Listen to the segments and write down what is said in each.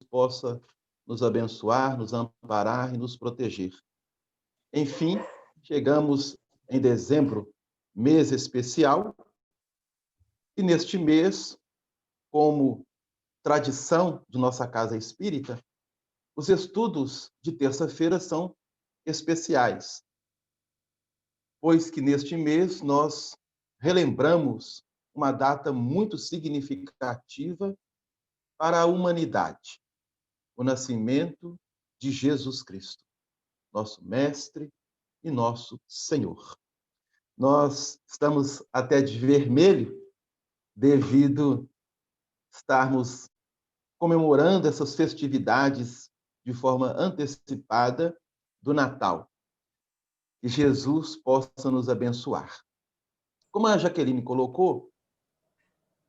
possa nos abençoar, nos amparar e nos proteger. Enfim, chegamos em dezembro, mês especial, e neste mês, como tradição de nossa casa espírita, os estudos de terça-feira são especiais, pois que neste mês nós relembramos uma data muito significativa para a humanidade, o nascimento de Jesus Cristo, nosso Mestre e nosso Senhor. Nós estamos até de vermelho devido estarmos comemorando essas festividades de forma antecipada do Natal. Que Jesus possa nos abençoar. Como a Jaqueline colocou,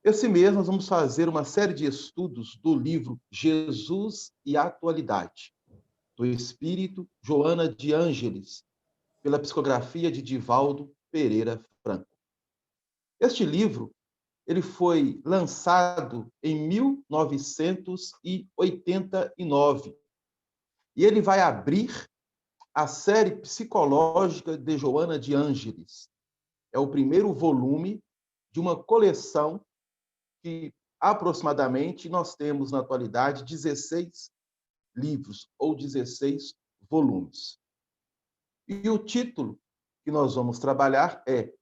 esse mês nós vamos fazer uma série de estudos do livro Jesus e a Atualidade, do Espírito Joana de Ângeles, pela psicografia de Divaldo Pereira Franco. Este livro ele foi lançado em 1989 e ele vai abrir a série psicológica de Joana de Ângeles. É o primeiro volume de uma coleção que aproximadamente nós temos na atualidade 16 livros ou 16 volumes. E o título que nós vamos trabalhar é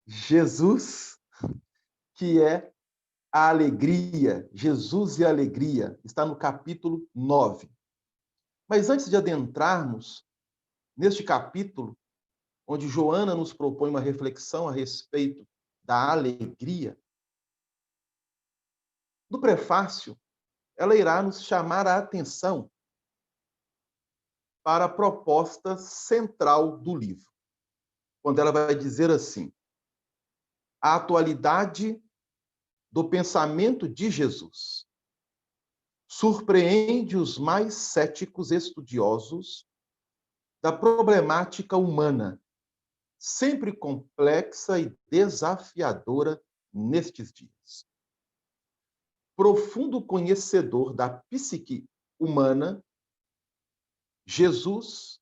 Jesus, que é a alegria, Jesus e a alegria, está no capítulo 9. Mas antes de adentrarmos neste capítulo, onde Joana nos propõe uma reflexão a respeito da alegria, no prefácio, ela irá nos chamar a atenção para a proposta central do livro, quando ela vai dizer assim: a atualidade do pensamento de Jesus surpreende os mais céticos estudiosos da problemática humana, sempre complexa e desafiadora nestes dias. Profundo conhecedor da psique humana, Jesus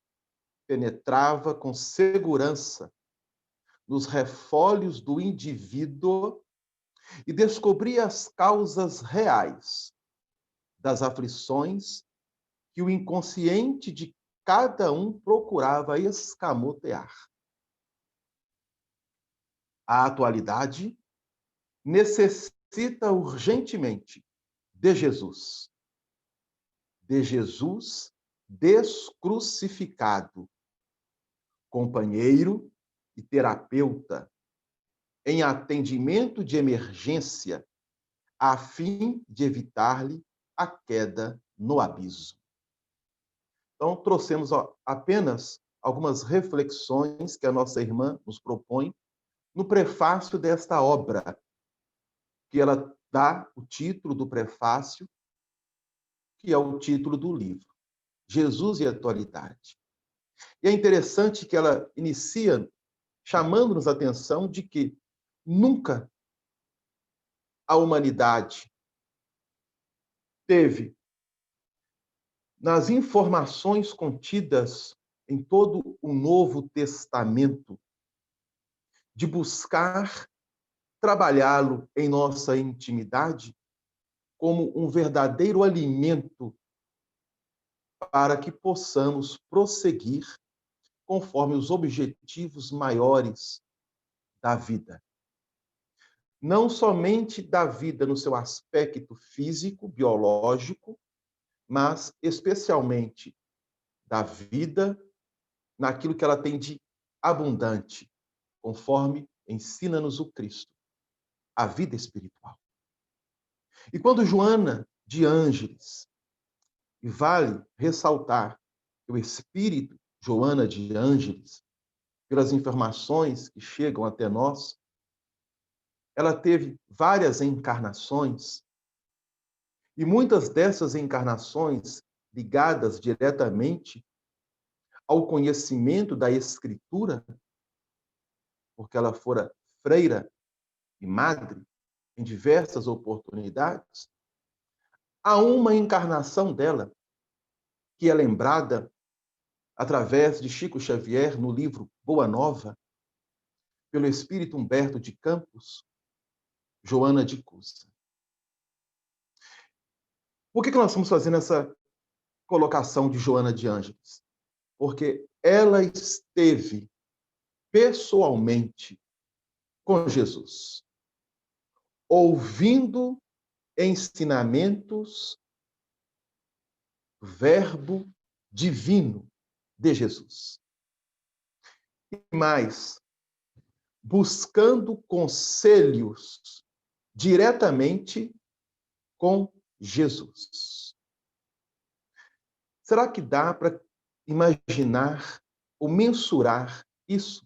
penetrava com segurança nos refólios do indivíduo e descobria as causas reais das aflições que o inconsciente de cada um procurava escamotear. A atualidade necessita urgentemente de Jesus descrucificado, companheiro e terapeuta, em atendimento de emergência, a fim de evitar-lhe a queda no abismo. Então, trouxemos apenas algumas reflexões que a nossa irmã nos propõe no prefácio desta obra, que ela dá o título do prefácio, que é o título do livro, Jesus e a Atualidade. E é interessante que ela inicia chamando-nos a atenção de que nunca a humanidade teve, nas informações contidas em todo o Novo Testamento, de buscar trabalhá-lo em nossa intimidade como um verdadeiro alimento para que possamos prosseguir conforme os objetivos maiores da vida. Não somente da vida no seu aspecto físico, biológico, mas especialmente da vida naquilo que ela tem de abundante, conforme ensina-nos o Cristo, a vida espiritual. E quando Joana de Ângeles, e vale ressaltar que o espírito Joana de Ângeles, pelas informações que chegam até nós, ela teve várias encarnações, e muitas dessas encarnações ligadas diretamente ao conhecimento da Escritura, porque ela fora freira e madre em diversas oportunidades, há uma encarnação dela que é lembrada através de Chico Xavier no livro Boa Nova, pelo espírito Humberto de Campos, Joana de Cusa. Por que nós estamos fazendo essa colocação de Joana de Ângeles? Porque ela esteve pessoalmente com Jesus, ouvindo ensinamentos do Verbo divino de Jesus. E mais, buscando conselhos diretamente com Jesus. Será que dá para imaginar ou mensurar isso?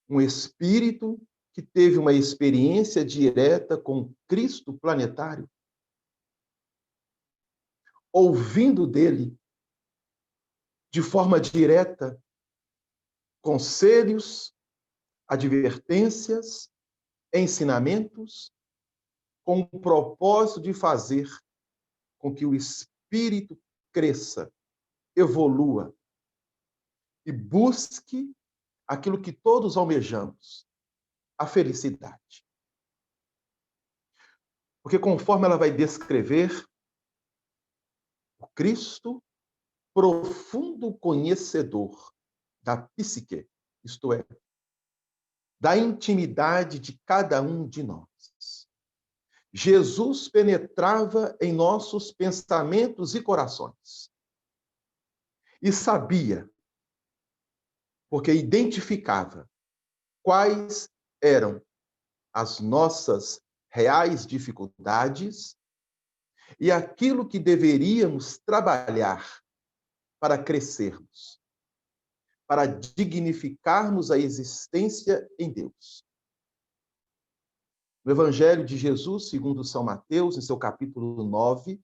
Um espírito que teve uma experiência direta com Cristo planetário, ouvindo dele de forma direta conselhos, advertências, ensinamentos, com o propósito de fazer com que o espírito cresça, evolua e busque aquilo que todos almejamos, a felicidade. Porque conforme ela vai descrever, o Cristo, profundo conhecedor da psique, isto é, da intimidade de cada um de nós. Jesus penetrava em nossos pensamentos e corações. E sabia, porque identificava quais eram as nossas reais dificuldades e aquilo que deveríamos trabalhar para crescermos, para dignificarmos a existência em Deus. No Evangelho de Jesus, segundo São Mateus, em seu capítulo 9,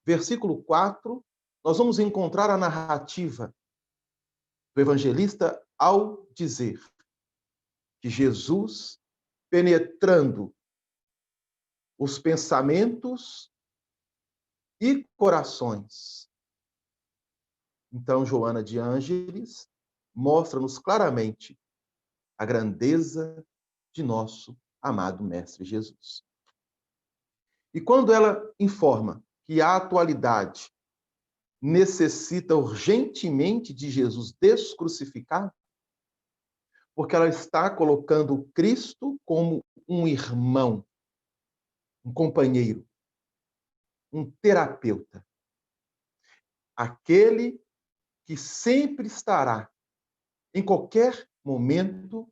versículo 4, nós vamos encontrar a narrativa do evangelista ao dizer que Jesus, penetrando os pensamentos e corações. Então, Joana de Ângeles mostra-nos claramente a grandeza de nosso amado Mestre Jesus. E quando ela informa que a atualidade necessita urgentemente de Jesus descrucificado, porque ela está colocando Cristo como um irmão, um companheiro, um terapeuta. Aquele que sempre estará em qualquer momento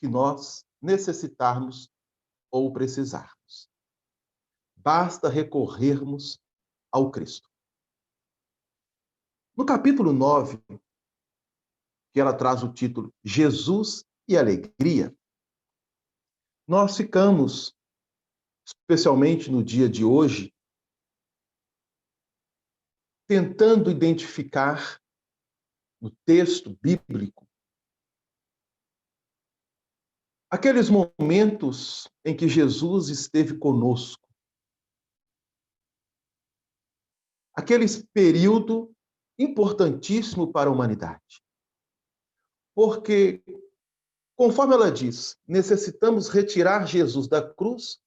que nós necessitarmos ou precisarmos. Basta recorrermos ao Cristo. No capítulo 9, que ela traz o título Jesus e Alegria, nós ficamos, especialmente no dia de hoje, tentando identificar no texto bíblico aqueles momentos em que Jesus esteve conosco. Aquele período importantíssimo para a humanidade. Porque, conforme ela diz, necessitamos retirar Jesus da cruz.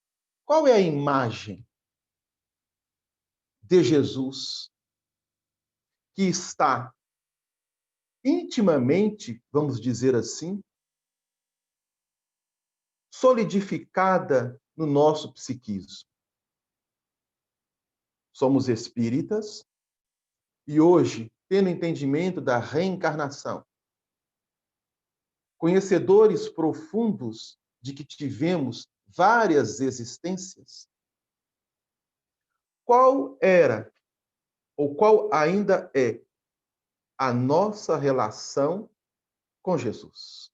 Qual é a imagem de Jesus que está intimamente, vamos dizer assim, solidificada no nosso psiquismo? Somos espíritas e hoje, tendo entendimento da reencarnação, conhecedores profundos de que tivemos várias existências, qual era, ou qual ainda é, a nossa relação com Jesus?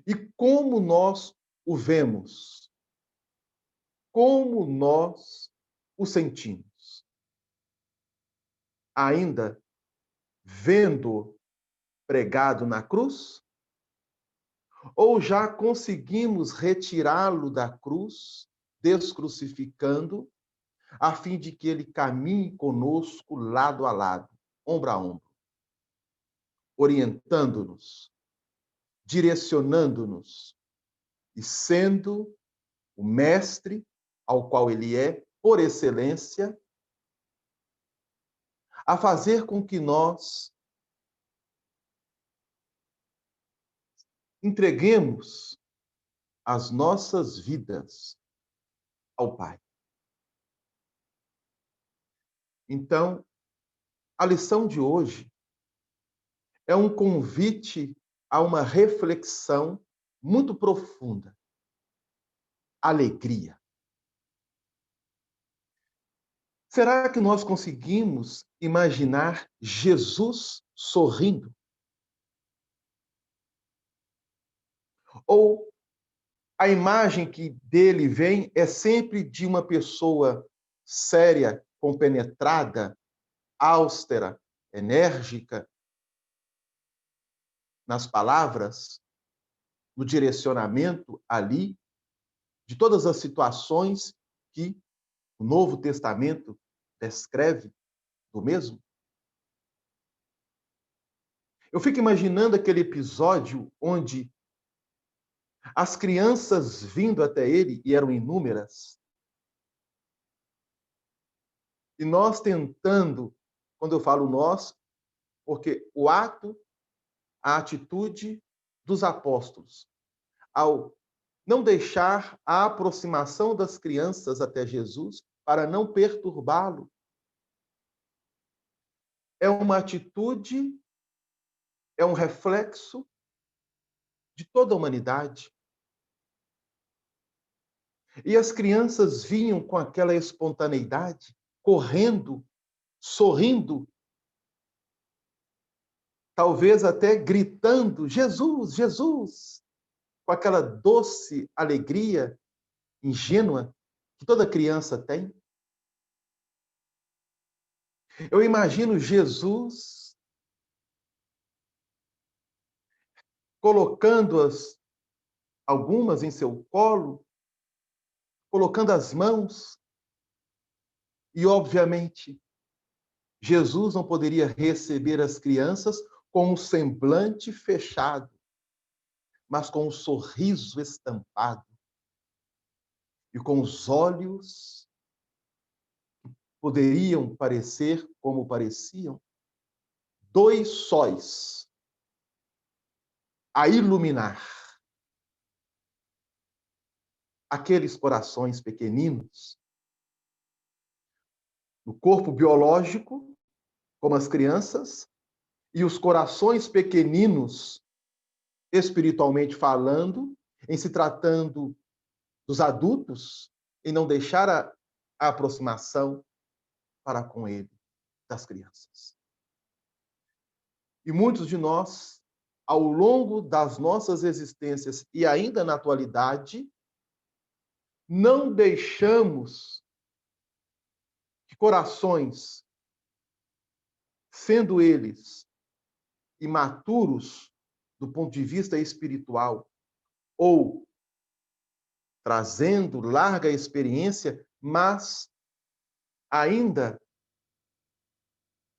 E como nós o vemos? Como nós o sentimos? Ainda vendo pregado na cruz? Ou já conseguimos retirá-lo da cruz descrucificando, a fim de que ele caminhe conosco lado a lado, ombro a ombro, orientando-nos, direcionando-nos e sendo o mestre ao qual ele é, por excelência, a fazer com que nós entreguemos as nossas vidas ao Pai. Então, a lição de hoje é um convite a uma reflexão muito profunda. Alegria. Será que nós conseguimos imaginar Jesus sorrindo? Ou a imagem que dele vem é sempre de uma pessoa séria, compenetrada, austera, enérgica nas palavras, no direcionamento ali de todas as situações que o Novo Testamento descreve do mesmo? Eu fico imaginando aquele episódio onde as crianças vindo até ele, e eram inúmeras, e nós tentando, quando eu falo nós, porque o ato, a atitude dos apóstolos, ao não deixar a aproximação das crianças até Jesus, para não perturbá-lo, é uma atitude, é um reflexo de toda a humanidade. E as crianças vinham com aquela espontaneidade, correndo, sorrindo, talvez até gritando: Jesus, Jesus, com aquela doce alegria ingênua que toda criança tem. Eu imagino Jesus colocando-as, algumas em seu colo, colocando as mãos, e, obviamente, Jesus não poderia receber as crianças com um semblante fechado, mas com um sorriso estampado e com os olhos que poderiam parecer como pareciam, dois sóis a iluminar aqueles corações pequeninos, no corpo biológico, como as crianças, e os corações pequeninos, espiritualmente falando, em se tratando dos adultos, e não deixar a aproximação para com ele, das crianças. E muitos de nós, ao longo das nossas existências e ainda na atualidade, não deixamos que corações, sendo eles imaturos do ponto de vista espiritual ou trazendo larga experiência, mas ainda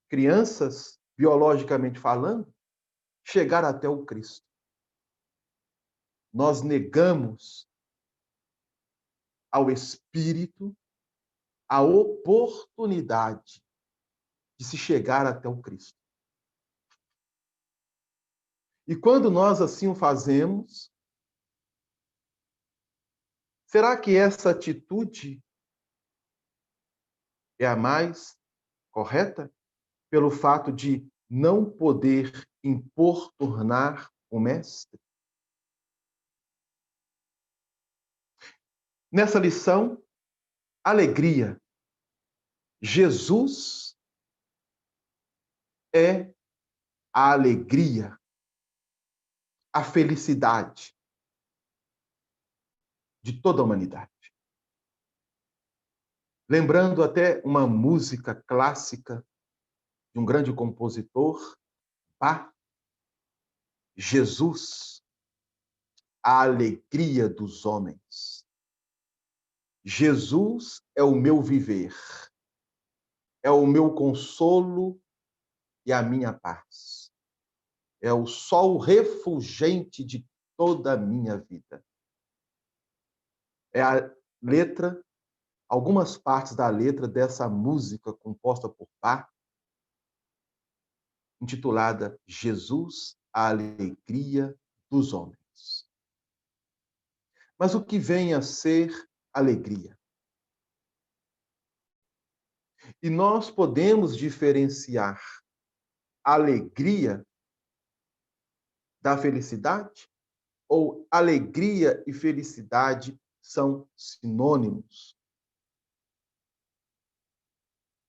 crianças, biologicamente falando, chegar até o Cristo. Nós negamos ao Espírito a oportunidade de se chegar até o Cristo. E quando nós assim o fazemos, será que essa atitude é a mais correta? Pelo fato de não poder importunar o Mestre? Nessa lição, alegria. Jesus é a alegria, a felicidade de toda a humanidade. Lembrando até uma música clássica de um grande compositor, Bach, Jesus, a alegria dos homens. Jesus é o meu viver, é o meu consolo e a minha paz. É o sol refulgente de toda a minha vida. É a letra, algumas partes da letra dessa música composta por Bach, intitulada Jesus, a alegria dos homens. Mas o que vem a ser alegria? E nós podemos diferenciar alegria da felicidade? Ou alegria e felicidade são sinônimos?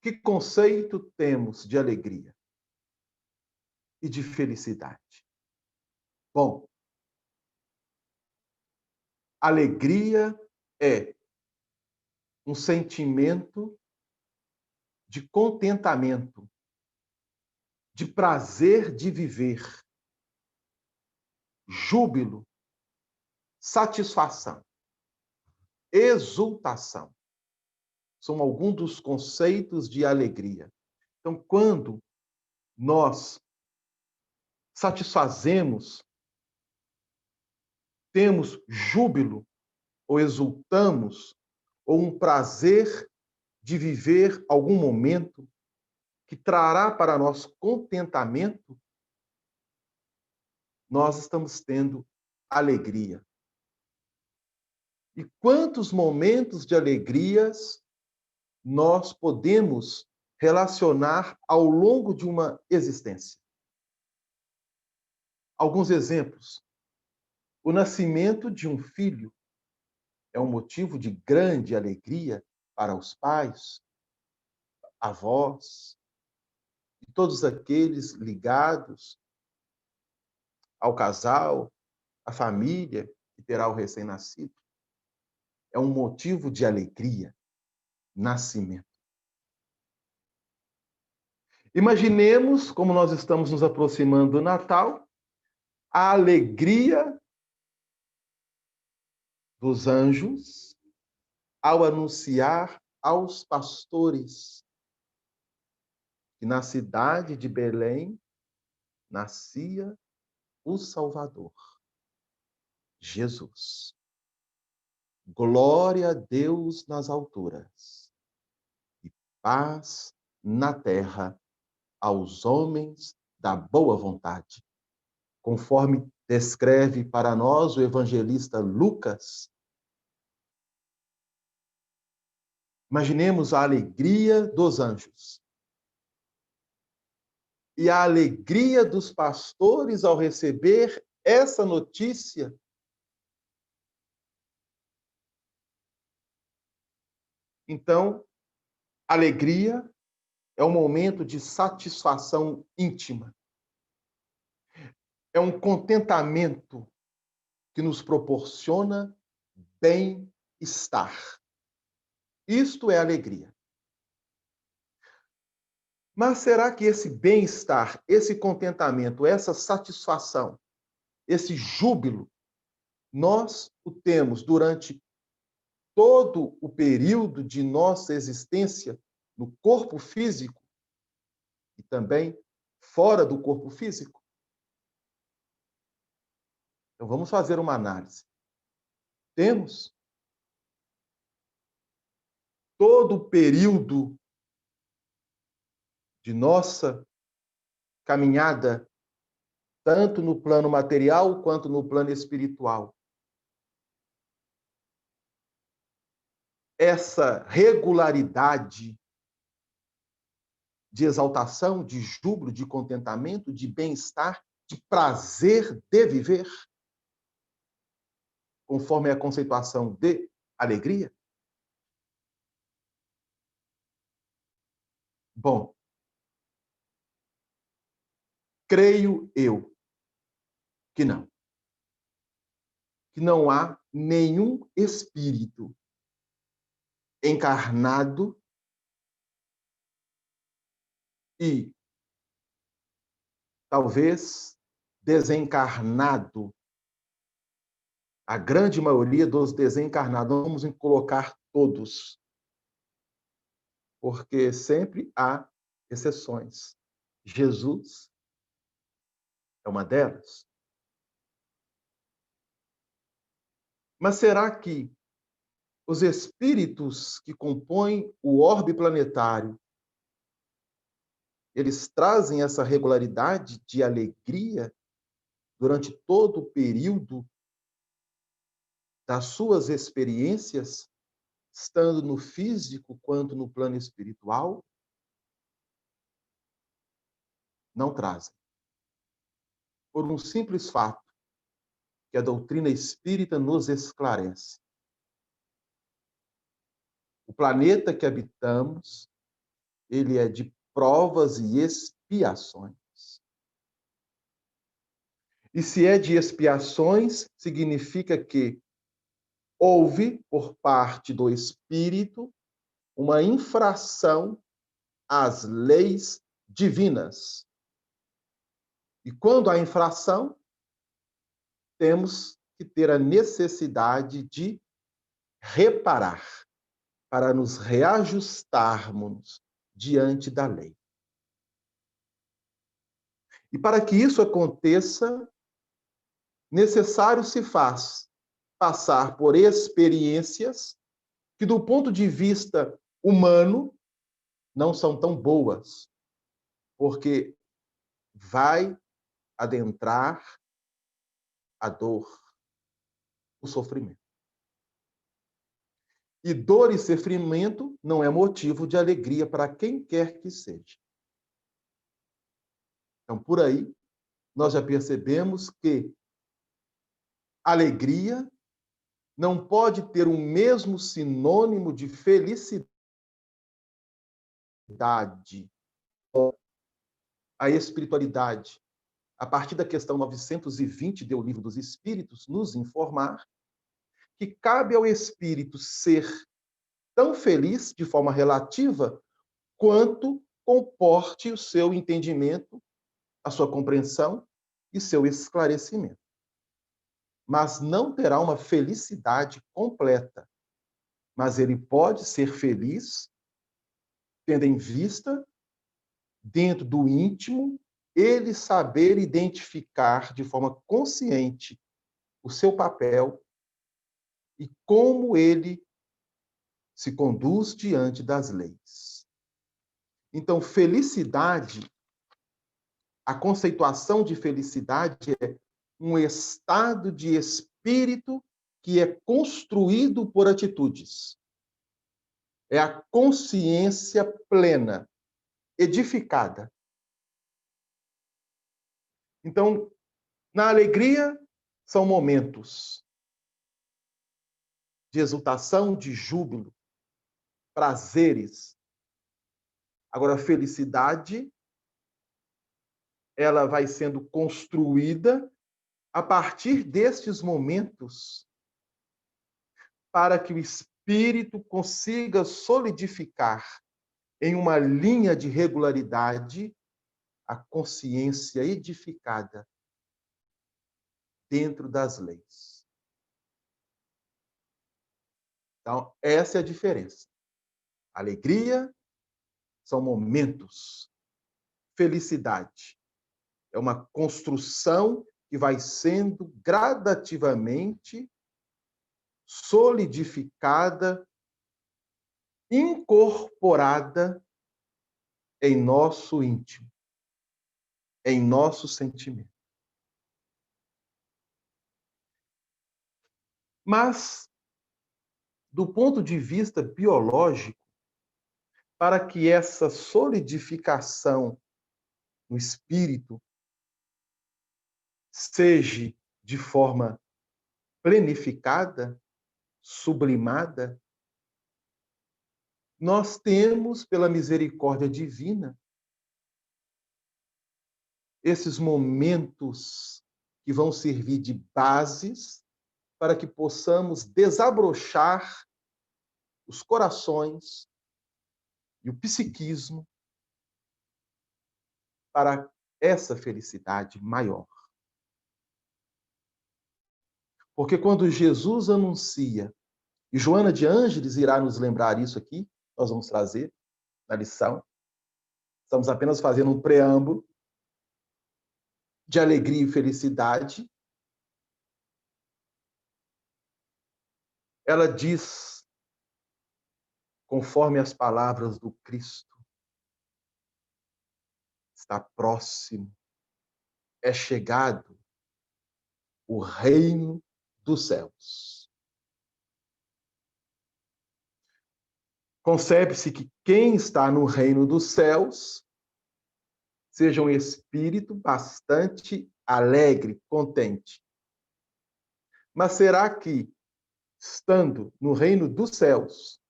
Que conceito temos de alegria e de felicidade? Bom, alegria é um sentimento de contentamento, de prazer de viver, júbilo, satisfação, exultação. São alguns dos conceitos de alegria. Então, quando nós satisfazemos, temos júbilo, ou exultamos, ou um prazer de viver algum momento que trará para nós contentamento, nós estamos tendo alegria. E quantos momentos de alegrias nós podemos relacionar ao longo de uma existência? Alguns exemplos. O nascimento de um filho é um motivo de grande alegria para os pais, avós e todos aqueles ligados ao casal, à família que terá o recém-nascido. É um motivo de alegria, nascimento. Imaginemos, como nós estamos nos aproximando do Natal, a alegria dos anjos ao anunciar aos pastores que na cidade de Belém nascia o Salvador, Jesus. Glória a Deus nas alturas e paz na terra aos homens da boa vontade. Conforme descreve para nós o evangelista Lucas. Imaginemos a alegria dos anjos e a alegria dos pastores ao receber essa notícia. Então, alegria é um momento de satisfação íntima. É um contentamento que nos proporciona bem-estar. Isto é alegria. Mas será que esse bem-estar, esse contentamento, essa satisfação, esse júbilo, nós o temos durante todo o período de nossa existência no corpo físico e também fora do corpo físico? Então vamos fazer uma análise. Temos todo o período de nossa caminhada, tanto no plano material quanto no plano espiritual. Essa regularidade de exaltação, de júbilo, de contentamento, de bem-estar, de prazer de viver, conforme a conceituação de alegria? Bom, creio eu que não. Que não há nenhum espírito encarnado e talvez desencarnado. A grande maioria dos desencarnados, vamos colocar todos, porque sempre há exceções. Jesus é uma delas. Mas será que os espíritos que compõem o orbe planetário, eles trazem essa regularidade de alegria durante todo o período das suas experiências, estando no físico quanto no plano espiritual? Não trazem. Por um simples fato, que a doutrina espírita nos esclarece. O planeta que habitamos, ele é de provas e expiações. E se é de expiações, significa que houve, por parte do espírito, uma infração às leis divinas. E quando há infração, temos que ter a necessidade de reparar, para nos reajustarmos diante da lei. E para que isso aconteça, necessário se faz passar por experiências que, do ponto de vista humano, não são tão boas, porque vai adentrar a dor, o sofrimento. E dor e sofrimento não é motivo de alegria para quem quer que seja. Então, por aí, nós já percebemos que alegria não pode ter o mesmo sinônimo de felicidade. A espiritualidade, a partir da questão 920 do Livro dos Espíritos, nos informar que cabe ao espírito ser tão feliz de forma relativa quanto comporte o seu entendimento, a sua compreensão e seu esclarecimento. Mas não terá uma felicidade completa. Mas ele pode ser feliz tendo em vista, dentro do íntimo, ele saber identificar de forma consciente o seu papel e como ele se conduz diante das leis. Então, felicidade, a conceituação de felicidade é um estado de espírito que é construído por atitudes. É a consciência plena, edificada. Então, na alegria, são momentos de exultação, de júbilo, prazeres. Agora, a felicidade, ela vai sendo construída a partir destes momentos para que o espírito consiga solidificar em uma linha de regularidade a consciência edificada dentro das leis. Então, essa é a diferença. Alegria são momentos. Felicidade é uma construção que vai sendo gradativamente solidificada, incorporada em nosso íntimo, em nosso sentimento. Mas, do ponto de vista biológico, para que essa solidificação no espírito seja de forma planificada, sublimada, nós temos, pela misericórdia divina, esses momentos que vão servir de bases para que possamos desabrochar os corações e o psiquismo para essa felicidade maior. Porque quando Jesus anuncia E Joana de Ângeles irá nos lembrar isso aqui, nós vamos trazer na lição. Estamos apenas fazendo um preâmbulo de alegria e felicidade. Ela diz, conforme as palavras do Cristo, está próximo, é chegado o reino dos céus. Concebe-se que quem está no reino dos céus seja um espírito bastante alegre, contente. Mas será que, estando no reino dos céus,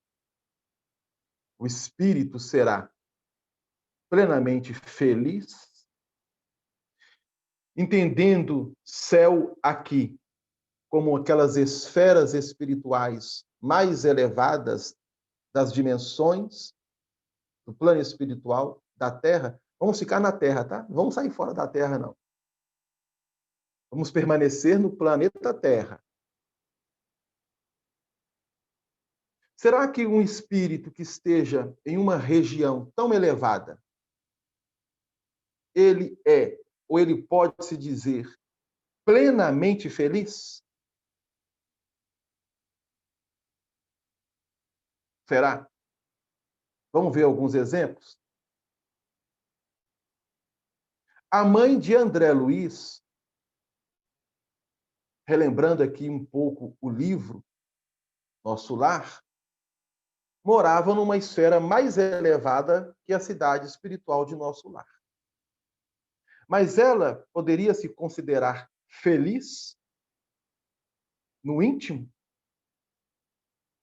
o espírito será plenamente feliz? Entendendo céu aqui como aquelas esferas espirituais mais elevadas das dimensões do plano espiritual da Terra. Vamos ficar na Terra, tá? Não vamos sair fora da Terra, não. Vamos permanecer no planeta Terra. Será que um espírito que esteja em uma região tão elevada, ele é, ou ele pode se dizer, plenamente feliz? Será? Vamos ver alguns exemplos? A mãe de André Luiz, relembrando aqui um pouco o livro Nosso Lar, morava numa esfera mais elevada que a cidade espiritual de Nosso Lar. Mas ela poderia se considerar feliz no íntimo,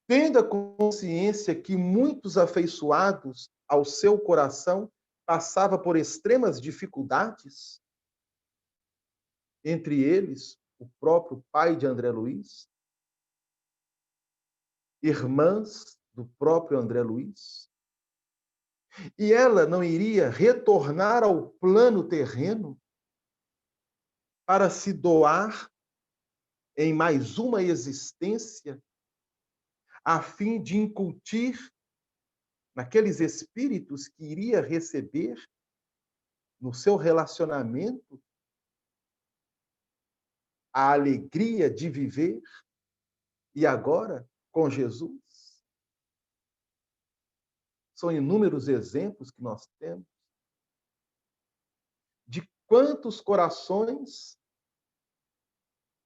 tendo a consciência que muitos afeiçoados ao seu coração passavam por extremas dificuldades, entre eles o próprio pai de André Luiz, irmãs do próprio André Luiz, e ela não iria retornar ao plano terreno para se doar em mais uma existência, a fim de incutir naqueles espíritos que iria receber no seu relacionamento a alegria de viver e agora com Jesus? São inúmeros exemplos que nós temos de quantos corações,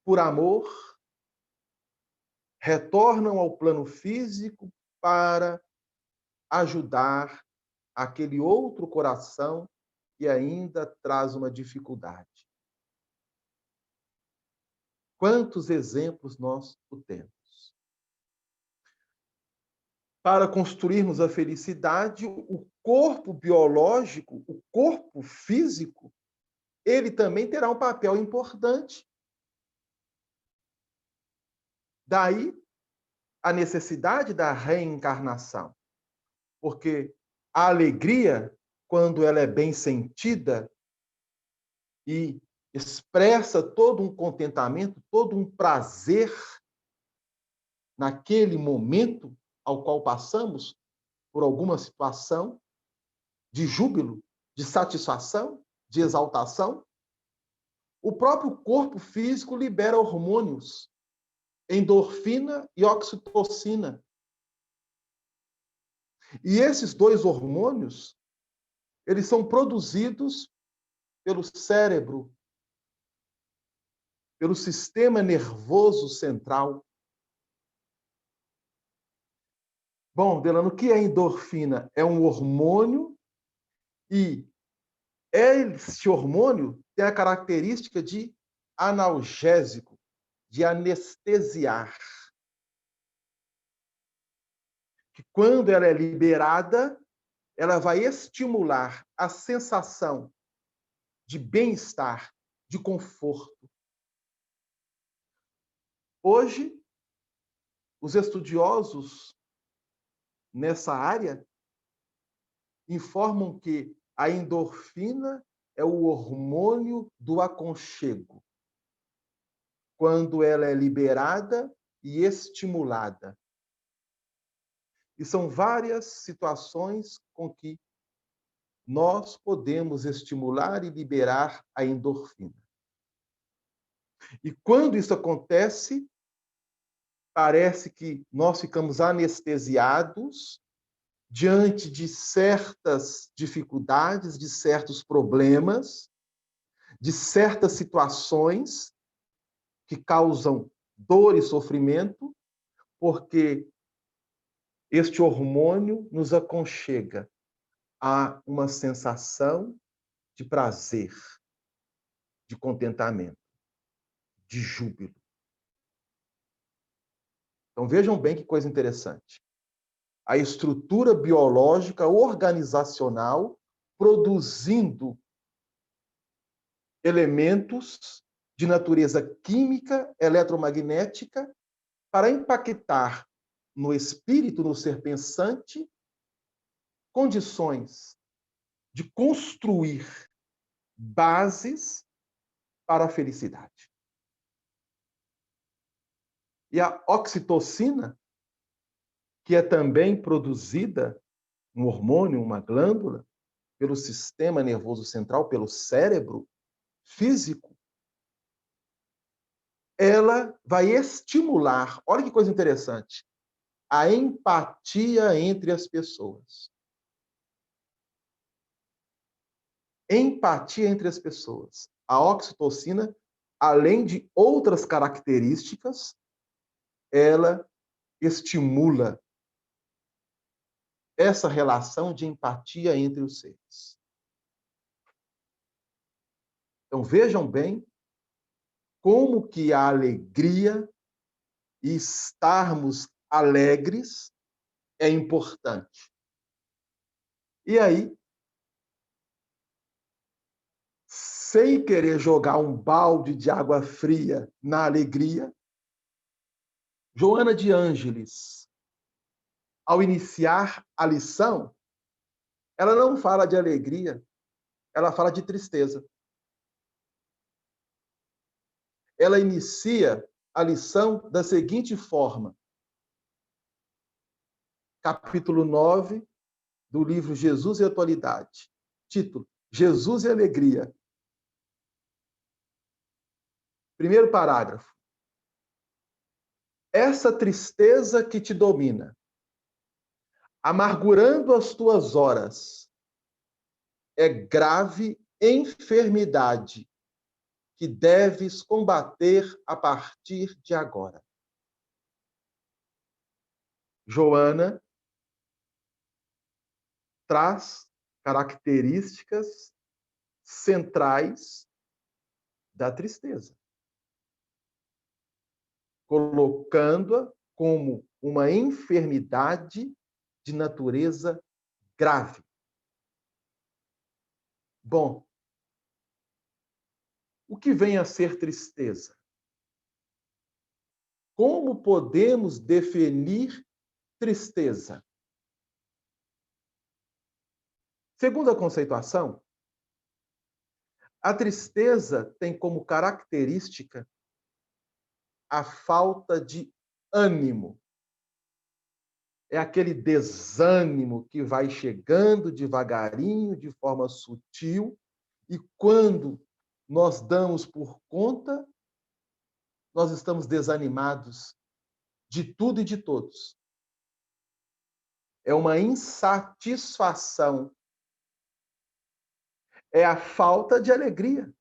por amor, retornam ao plano físico para ajudar aquele outro coração que ainda traz uma dificuldade. Quantos exemplos nós temos? Para construirmos a felicidade, o corpo biológico, o corpo físico, ele também terá um papel importante. Daí a necessidade da reencarnação. Porque a alegria, quando ela é bem sentida e expressa todo um contentamento, todo um prazer naquele momento ao qual passamos por alguma situação de júbilo, de satisfação, de exaltação, o próprio corpo físico libera hormônios, endorfina e oxitocina. E esses dois hormônios, eles são produzidos pelo cérebro, pelo sistema nervoso central. Bom, Delano, o que é endorfina? É um hormônio e esse hormônio tem a característica de analgésico, de anestesiar. Que quando ela é liberada, ela vai estimular a sensação de bem-estar, de conforto. Hoje, os estudiosos nessa área informam que a endorfina é o hormônio do aconchego. Quando ela é liberada e estimulada. E são várias situações com que nós podemos estimular e liberar a endorfina. E quando isso acontece, parece que nós ficamos anestesiados diante de certas dificuldades, de certos problemas, de certas situações que causam dor e sofrimento, porque este hormônio nos aconchega a uma sensação de prazer, de contentamento, de júbilo. Então vejam bem que coisa interessante. A estrutura biológica organizacional produzindo elementos de natureza química, eletromagnética, para impactar no espírito, no ser pensante, condições de construir bases para a felicidade. E a oxitocina, que é também produzida, um hormônio, uma glândula, pelo sistema nervoso central, pelo cérebro físico, ela vai estimular, olha que coisa interessante, a empatia entre as pessoas. Empatia entre as pessoas. A oxitocina, além de outras características, ela estimula essa relação de empatia entre os seres. Então vejam bem como que a alegria e estarmos alegres é importante. E aí, sem querer jogar um balde de água fria na alegria, Joana de Ângeles, ao iniciar a lição, ela não fala de alegria, ela fala de tristeza. Ela inicia a lição da seguinte forma. Capítulo 9 do livro Jesus e Atualidade. Título: Jesus e Alegria. Primeiro parágrafo. Essa tristeza que te domina, amargurando as tuas horas, é grave enfermidade que deves combater a partir de agora. Joana traz características centrais da tristeza, colocando-a como uma enfermidade de natureza grave. Bom, o que vem a ser tristeza? Como podemos definir tristeza? Segundo a conceituação, a tristeza tem como característica a falta de ânimo. É aquele desânimo que vai chegando devagarinho, de forma sutil, e quando nós damos por conta, nós estamos desanimados de tudo e de todos. É uma insatisfação. É a falta de alegria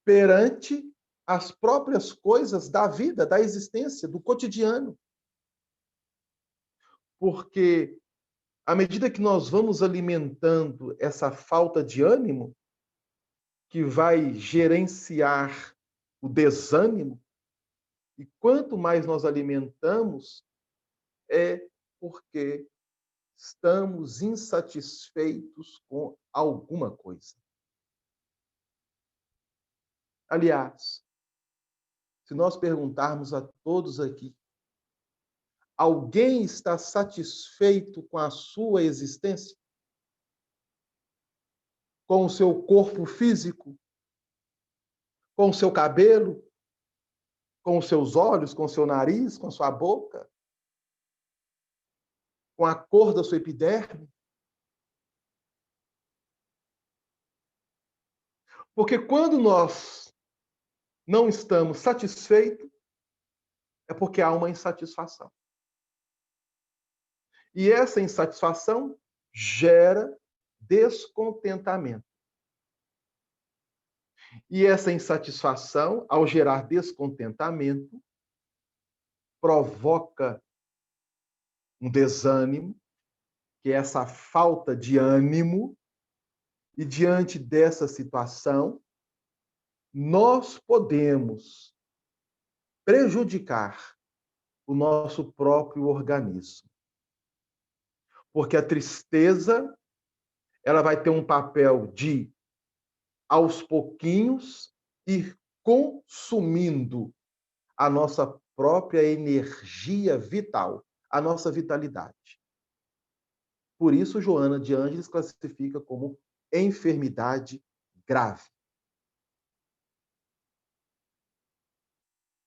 perante as próprias coisas da vida, da existência, do cotidiano. Porque, à medida que nós vamos alimentando essa falta de ânimo, que vai gerenciar o desânimo, e quanto mais nós alimentamos, é porque estamos insatisfeitos com alguma coisa. Aliás, se nós perguntarmos a todos aqui, alguém está satisfeito com a sua existência? Com o seu corpo físico? Com o seu cabelo? Com os seus olhos? Com o seu nariz? Com a sua boca? com a cor da sua epiderme? Porque quando nós não estamos satisfeitos, é porque há uma insatisfação. E essa insatisfação gera descontentamento. E essa insatisfação, ao gerar descontentamento, provoca um desânimo, que é essa falta de ânimo, e diante dessa situação, nós podemos prejudicar o nosso próprio organismo. Porque a tristeza, ela vai ter um papel de, aos pouquinhos, ir consumindo a nossa própria energia vital, a nossa vitalidade. Por isso, Joana de Ângeles classifica como enfermidade grave.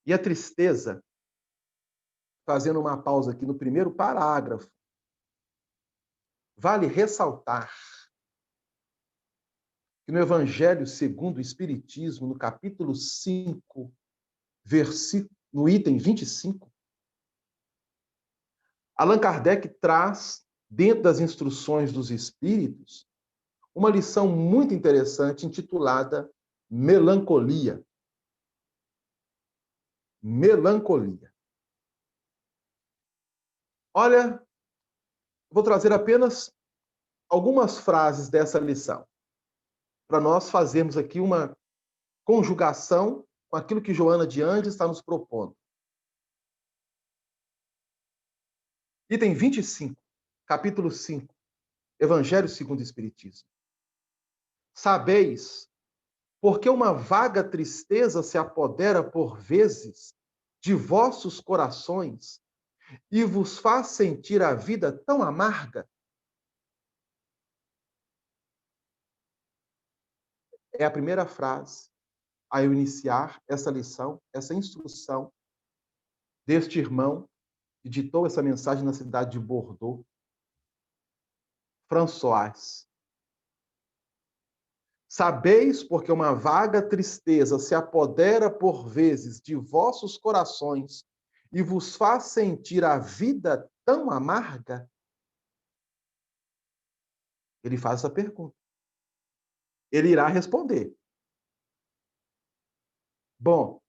E a tristeza, fazendo uma pausa aqui no primeiro parágrafo, vale ressaltar que no Evangelho segundo o Espiritismo, no capítulo 5, no item 25, Allan Kardec traz, dentro das instruções dos Espíritos, uma lição muito interessante intitulada Melancolia. Melancolia. Olha, vou trazer apenas algumas frases dessa lição, para nós fazermos aqui uma conjugação com aquilo que Joana de Ângeles está nos propondo. Item 25, capítulo 5, Evangelho segundo o Espiritismo. Sabeis, porque uma vaga tristeza se apodera por vezes de vossos corações e vos faz sentir a vida tão amarga? É a primeira frase a eu iniciar essa lição, essa instrução deste irmão que ditou essa mensagem na cidade de Bordeaux, François. Sabeis, porque uma vaga tristeza se apodera por vezes de vossos corações e vos faz sentir a vida tão amarga? Ele faz essa pergunta. Ele irá responder. Bom,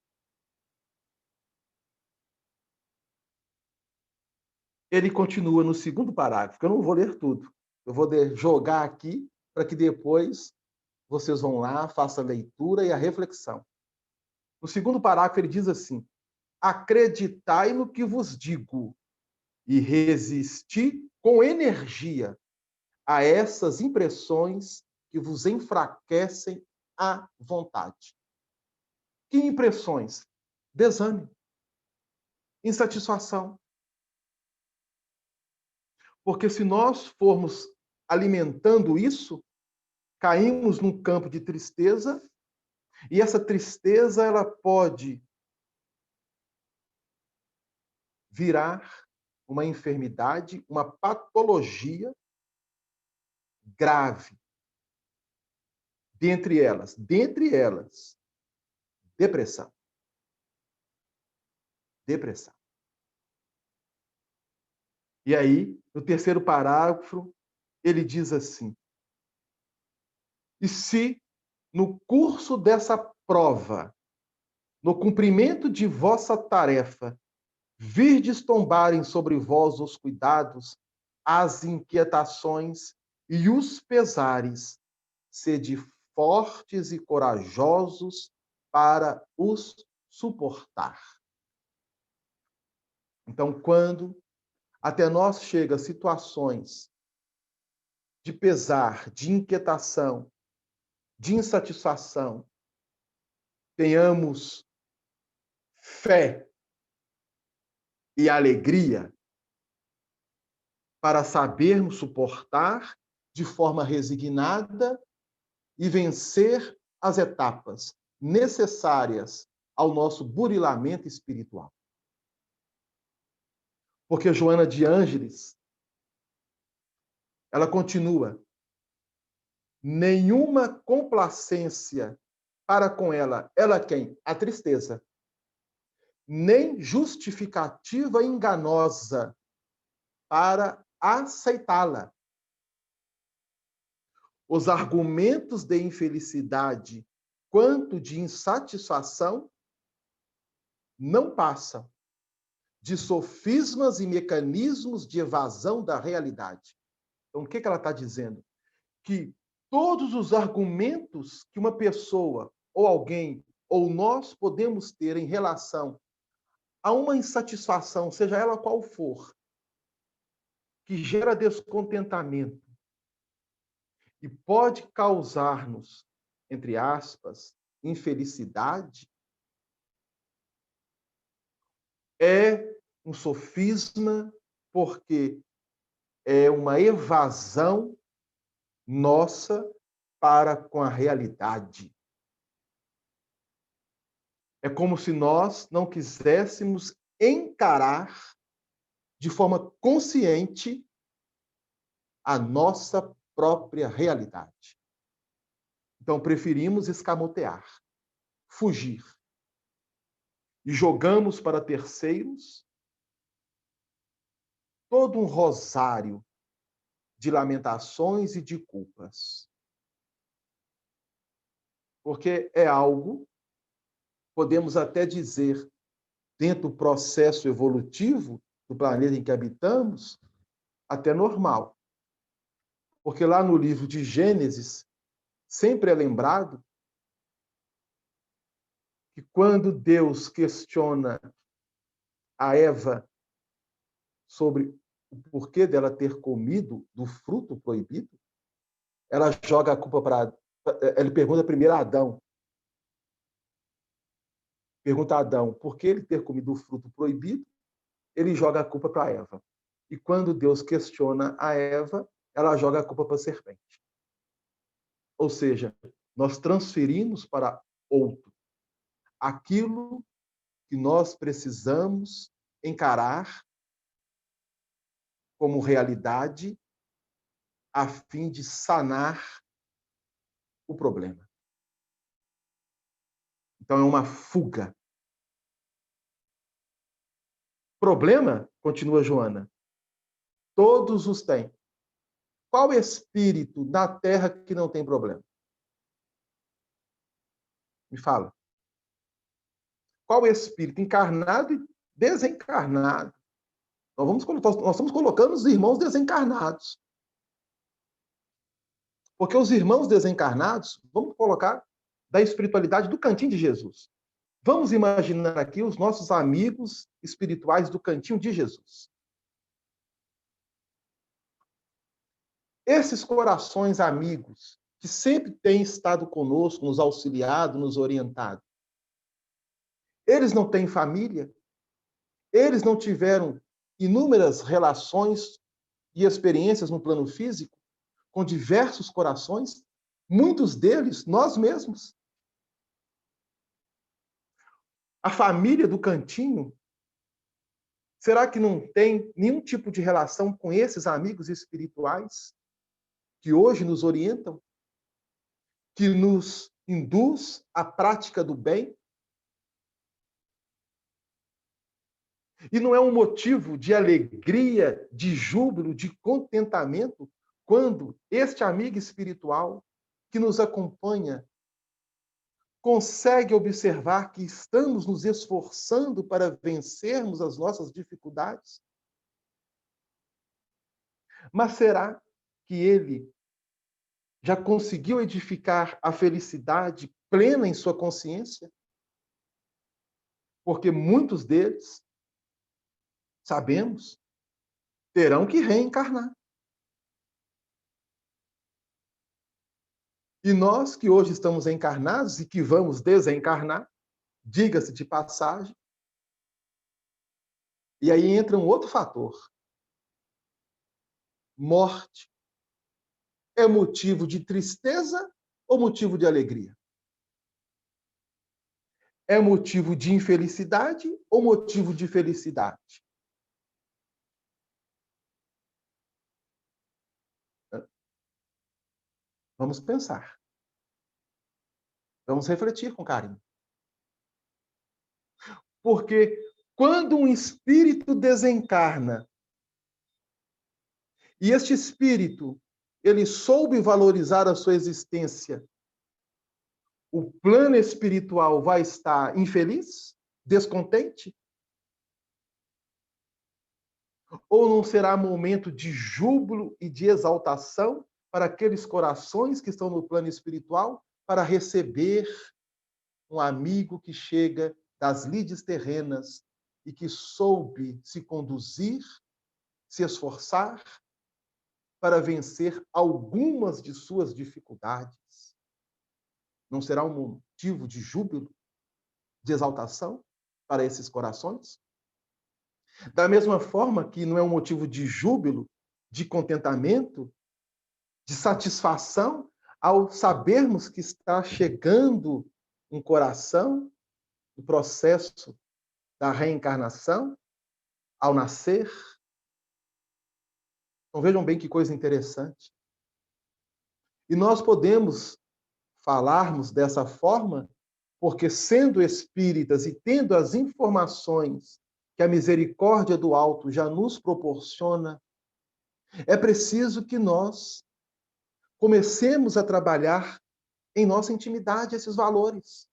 ele continua no segundo parágrafo, que eu não vou ler tudo. Eu vou jogar aqui para que depois vocês vão lá, façam a leitura e a reflexão. No segundo parágrafo, ele diz assim: acreditai no que vos digo e resisti com energia a essas impressões que vos enfraquecem a vontade. Que impressões? Desânimo, insatisfação. Porque se nós formos alimentando isso, caímos num campo de tristeza, e essa tristeza ela pode virar uma enfermidade, uma patologia grave. Dentre elas, depressão. Depressão. E aí, no terceiro parágrafo, ele diz assim: e se no curso dessa prova, no cumprimento de vossa tarefa, virdes tombarem sobre vós os cuidados, as inquietações e os pesares, sede fortes e corajosos para os suportar. Então, quando até nós chegam situações de pesar, de inquietação, de insatisfação, tenhamos fé e alegria para sabermos suportar de forma resignada e vencer as etapas necessárias ao nosso burilamento espiritual. Porque Joana de Ângeles, Ela continua: nenhuma complacência para com ela. Ela quem? A tristeza. Nem justificativa enganosa para aceitá-la. Os argumentos de infelicidade quanto de insatisfação não passam de sofismas e mecanismos de evasão da realidade. Então, o que ela está dizendo? Que todos os argumentos que uma pessoa, ou alguém, ou nós podemos ter em relação a uma insatisfação, seja ela qual for, que gera descontentamento e pode causar-nos, entre aspas, infelicidade, é um sofisma, porque é uma evasão nossa para com a realidade. É como se nós não quiséssemos encarar de forma consciente a nossa própria realidade. Então, preferimos escamotear, fugir. E jogamos para terceiros todo um rosário de lamentações e de culpas. Porque é algo, podemos até dizer, dentro do processo evolutivo do planeta em que habitamos, até normal. Porque lá no livro de Gênesis, sempre é lembrado que quando Deus questiona a Eva sobre o porquê dela ter comido do fruto proibido, ela joga a culpa para... Ele pergunta primeiro a Adão. Pergunta a Adão por que ele ter comido o fruto proibido, ele joga a culpa para Eva. E quando Deus questiona a Eva, ela joga a culpa para a serpente. Ou seja, nós transferimos para outro aquilo que nós precisamos encarar como realidade a fim de sanar o problema. Então, é uma fuga. Problema, continua Joana, todos os têm. Qual espírito na Terra que não tem problema? Me fala. Qual espírito encarnado e desencarnado? Nós estamos colocando os irmãos desencarnados. Porque os irmãos desencarnados, vamos colocar da espiritualidade do cantinho de Jesus. Vamos imaginar aqui os nossos amigos espirituais do cantinho de Jesus. Esses corações amigos, que sempre têm estado conosco, nos auxiliado, nos orientado, eles não têm família? Eles não tiveram inúmeras relações e experiências no plano físico, com diversos corações? Muitos deles, nós mesmos. A família do cantinho, será que não tem nenhum tipo de relação com esses amigos espirituais que hoje nos orientam, que nos induz à prática do bem? E não é um motivo de alegria, de júbilo, de contentamento, quando este amigo espiritual que nos acompanha consegue observar que estamos nos esforçando para vencermos as nossas dificuldades? Mas será que ele já conseguiu edificar a felicidade plena em sua consciência? Porque muitos deles, sabemos, terão que reencarnar. E nós que hoje estamos encarnados e que vamos desencarnar, diga-se de passagem, e aí entra um outro fator. Morte é motivo de tristeza ou motivo de alegria? É motivo de infelicidade ou motivo de felicidade? Vamos pensar. Vamos refletir com carinho. Porque quando um espírito desencarna, e este espírito, ele soube valorizar a sua existência, o plano espiritual vai estar infeliz? Descontente? Ou não será momento de júbilo e de exaltação para aqueles corações que estão no plano espiritual para receber um amigo que chega das lides terrenas e que soube se conduzir, se esforçar para vencer algumas de suas dificuldades? Não será um motivo de júbilo, de exaltação para esses corações? Da mesma forma que não é um motivo de júbilo, de contentamento, de satisfação ao sabermos que está chegando um coração, o processo da reencarnação, ao nascer. Então vejam bem que coisa interessante. E nós podemos falarmos dessa forma porque, sendo espíritas e tendo as informações que a misericórdia do alto já nos proporciona, é preciso que nós comecemos a trabalhar em nossa intimidade esses valores.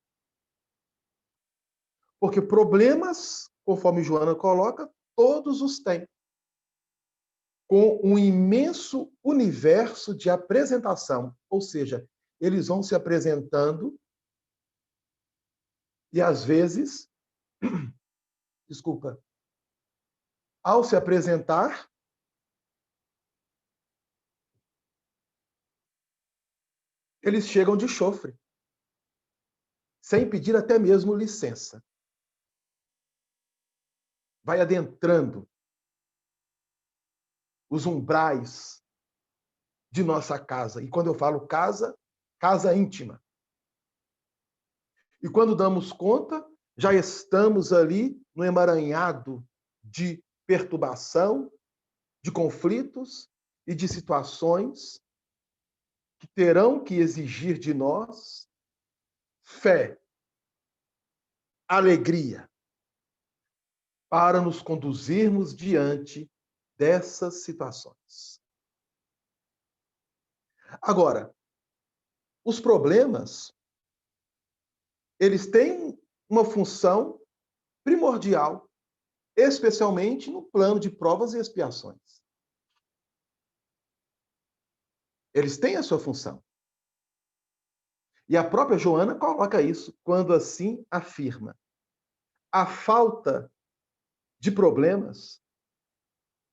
Porque problemas, conforme Joana coloca, todos os têm. Com um imenso universo de apresentação. Ou seja, eles vão se apresentando e, às vezes, desculpa, ao se apresentar, eles chegam de chofre, sem pedir até mesmo licença. Vai adentrando os umbrais de nossa casa. E quando eu falo casa, casa íntima. E quando damos conta, já estamos ali no emaranhado de perturbação, de conflitos e de situações que terão que exigir de nós fé, alegria, para nos conduzirmos diante dessas situações. Agora, os problemas, eles têm uma função primordial, especialmente no plano de provas e expiações. Eles têm a sua função. E a própria Joana coloca isso quando assim afirma: a falta de problemas,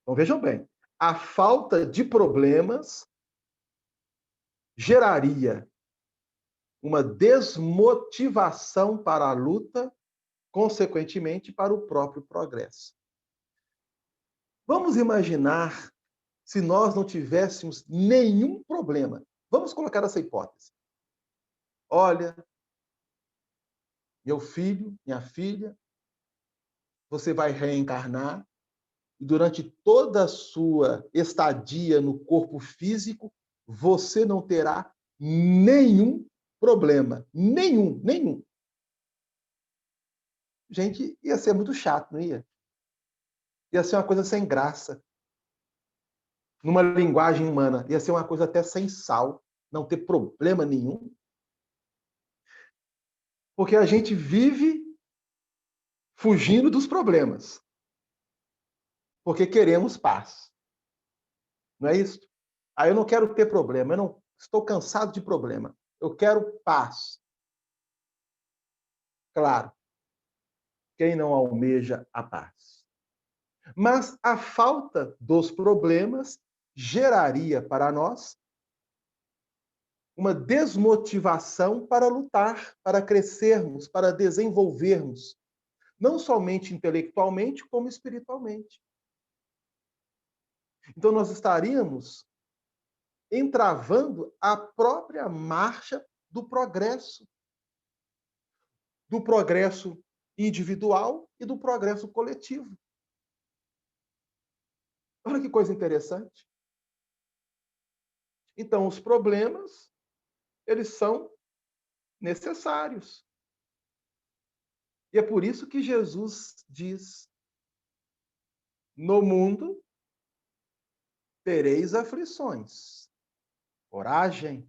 então vejam bem, a falta de problemas geraria uma desmotivação para a luta, consequentemente para o próprio progresso. Vamos imaginar se nós não tivéssemos nenhum problema. Vamos colocar essa hipótese. Olha, meu filho, minha filha, você vai reencarnar e durante toda a sua estadia no corpo físico, você não terá nenhum problema. Nenhum. Gente, ia ser muito chato, não ia? Ia ser uma coisa sem graça. Numa linguagem humana, ia ser uma coisa até sem sal, não ter problema nenhum. Porque a gente vive fugindo dos problemas. Porque queremos paz. Não é isso? Aí eu não quero ter problema, eu não estou cansado de problema. Eu quero paz. Claro, quem não almeja a paz? Mas a falta dos problemas geraria para nós uma desmotivação para lutar, para crescermos, para desenvolvermos, não somente intelectualmente, como espiritualmente. Então, nós estaríamos entravando a própria marcha do progresso individual e do progresso coletivo. Olha que coisa interessante. Então, os problemas eles são necessários. E é por isso que Jesus diz: no mundo tereis aflições. Coragem,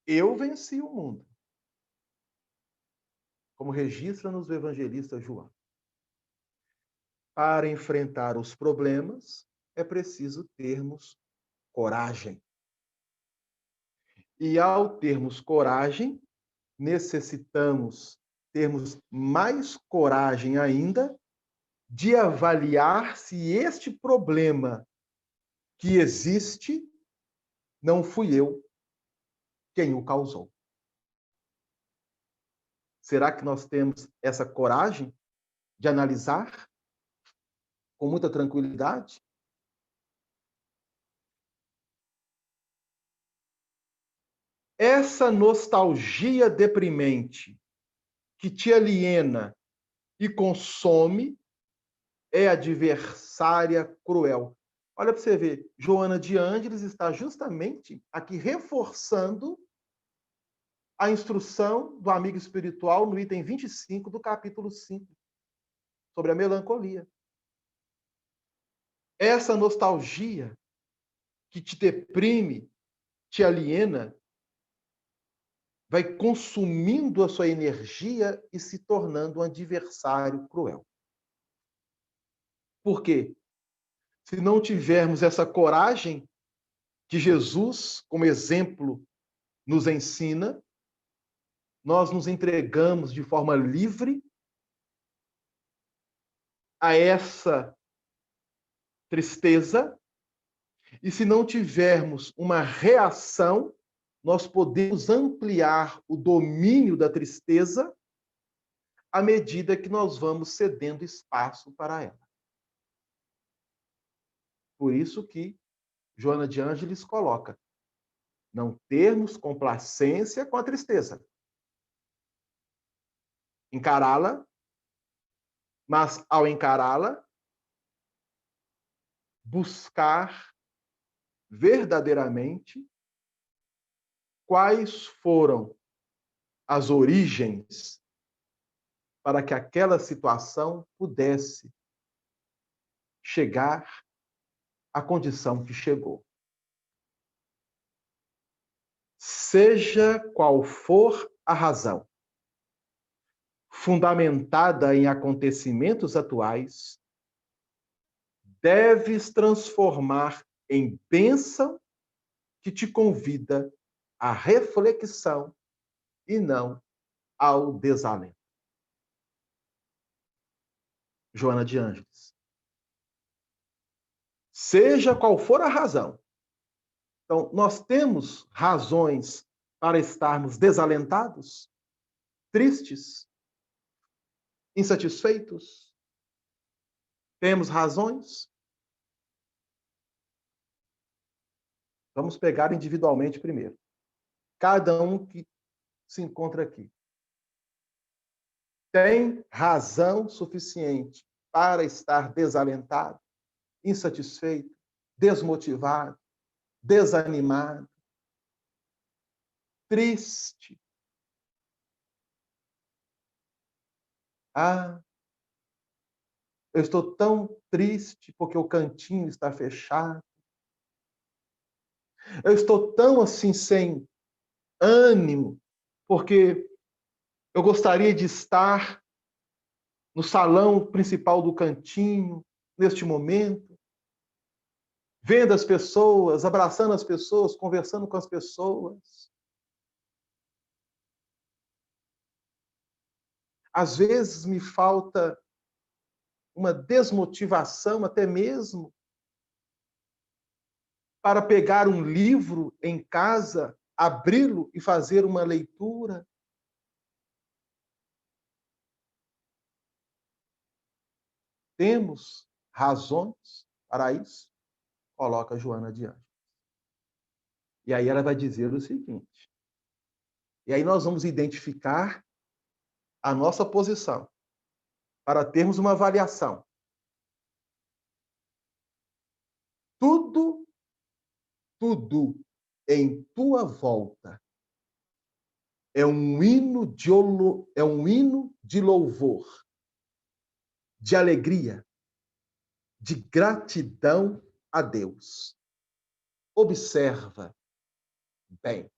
eu venci o mundo. Como registra-nos o evangelista João. Para enfrentar os problemas, é preciso termos coragem. E ao termos coragem, necessitamos termos mais coragem ainda de avaliar se este problema que existe não fui eu quem o causou. Será que nós temos essa coragem de analisar com muita tranquilidade? Essa nostalgia deprimente que te aliena e consome é adversária cruel. Olha para você ver, Joana de Ângeles está justamente aqui reforçando a instrução do amigo espiritual no item 25 do capítulo 5, sobre a melancolia. Essa nostalgia que te deprime, te aliena, vai consumindo a sua energia e se tornando um adversário cruel. Por quê? Se não tivermos essa coragem que Jesus, como exemplo, nos ensina, nós nos entregamos de forma livre a essa tristeza, e se não tivermos uma reação, nós podemos ampliar o domínio da tristeza à medida que nós vamos cedendo espaço para ela. Por isso que Joana de Ângeles coloca: não termos complacência com a tristeza. Encará-la, mas ao encará-la, buscar verdadeiramente quais foram as origens para que aquela situação pudesse chegar à condição que chegou. Seja qual for a razão, fundamentada em acontecimentos atuais, deves transformar em bênção que te convida à reflexão e não ao desalento. Joana de Ângeles. Seja qual for a razão. Então, nós temos razões para estarmos desalentados, tristes, insatisfeitos? Temos razões? Vamos pegar individualmente primeiro. Cada um que se encontra aqui tem razão suficiente para estar desalentado, insatisfeito, desmotivado, desanimado, triste. Ah, eu estou tão triste porque o cantinho está fechado. Eu estou tão assim sem ânimo porque eu gostaria de estar no salão principal do cantinho neste momento, vendo as pessoas, abraçando as pessoas, conversando com as pessoas. Às vezes me falta uma desmotivação até mesmo para pegar um livro em casa, abri-lo e fazer uma leitura. Temos razões para isso? Coloca Joana de Ângeles. E aí ela vai dizer o seguinte, e aí nós vamos identificar a nossa posição para termos uma avaliação. Tudo em tua volta é um hino de louvor, de alegria, de gratidão a Deus. Observa bem.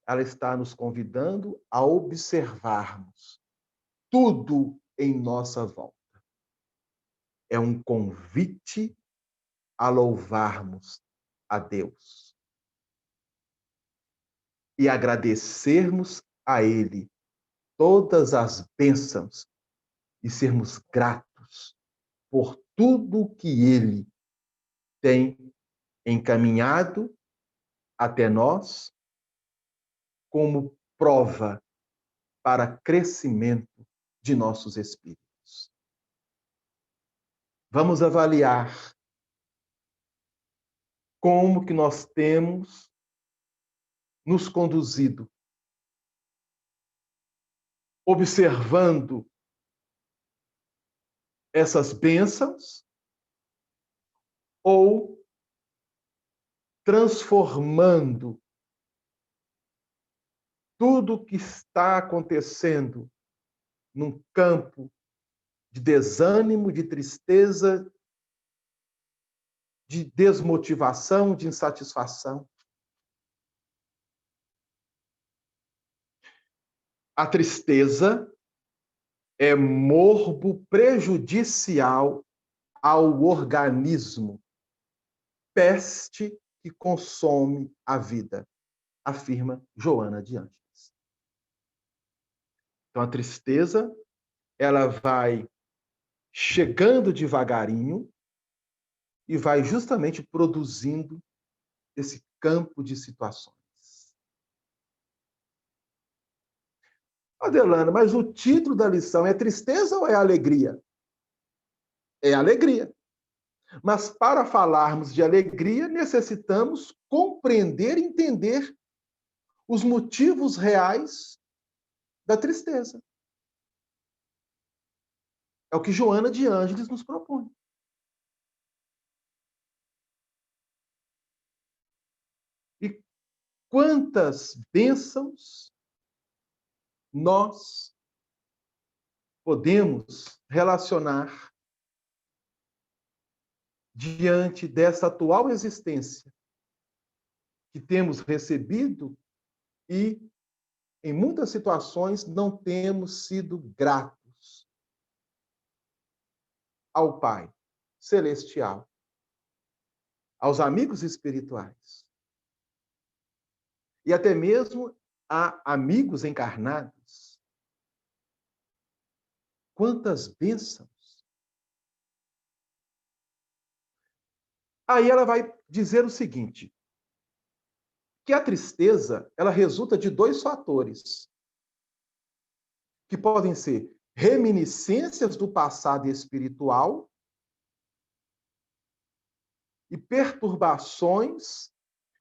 Ela está nos convidando a observarmos tudo em nossa volta. É um convite a louvarmos a Deus e agradecermos a Ele todas as bênçãos e sermos gratos por tudo que Ele tem encaminhado até nós como prova para crescimento de nossos espíritos. Vamos avaliar como que nós temos nos conduzido, observando essas bênçãos ou transformando tudo que está acontecendo num campo de desânimo, de tristeza, de desmotivação, de insatisfação. A tristeza é morbo prejudicial ao organismo, peste que consome a vida, afirma Joana de Ângeles. Então, a tristeza, ela vai chegando devagarinho e vai justamente produzindo esse campo de situações. Adelana, mas o título da lição é tristeza ou é alegria? É alegria. Mas para falarmos de alegria, necessitamos compreender e entender os motivos reais da tristeza. É o que Joana de Ângeles nos propõe. E quantas bênçãos nós podemos relacionar diante dessa atual existência que temos recebido e, em muitas situações, não temos sido gratos ao Pai Celestial, aos amigos espirituais e até mesmo a amigos encarnados. Quantas bênçãos! Aí ela vai dizer o seguinte, que a tristeza, ela resulta de dois fatores, que podem ser reminiscências do passado espiritual e perturbações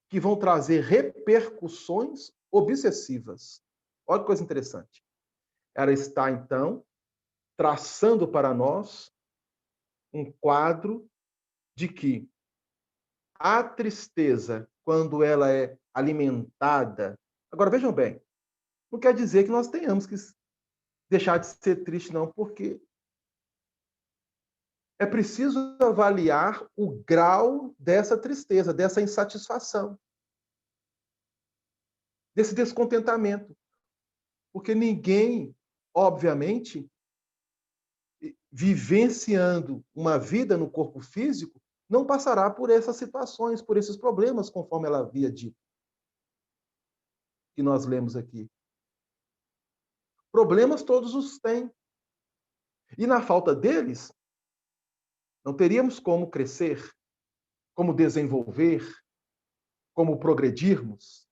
que vão trazer repercussões obsessivas. Olha que coisa interessante. Ela está, então, traçando para nós um quadro de que a tristeza, quando ela é alimentada... Agora, vejam bem, não quer dizer que nós tenhamos que deixar de ser triste, não, porque é preciso avaliar o grau dessa tristeza, dessa insatisfação, desse descontentamento. Porque ninguém, obviamente, vivenciando uma vida no corpo físico, não passará por essas situações, por esses problemas, conforme ela havia dito, que nós lemos aqui. Problemas todos os têm. E na falta deles, não teríamos como crescer, como desenvolver, como progredirmos.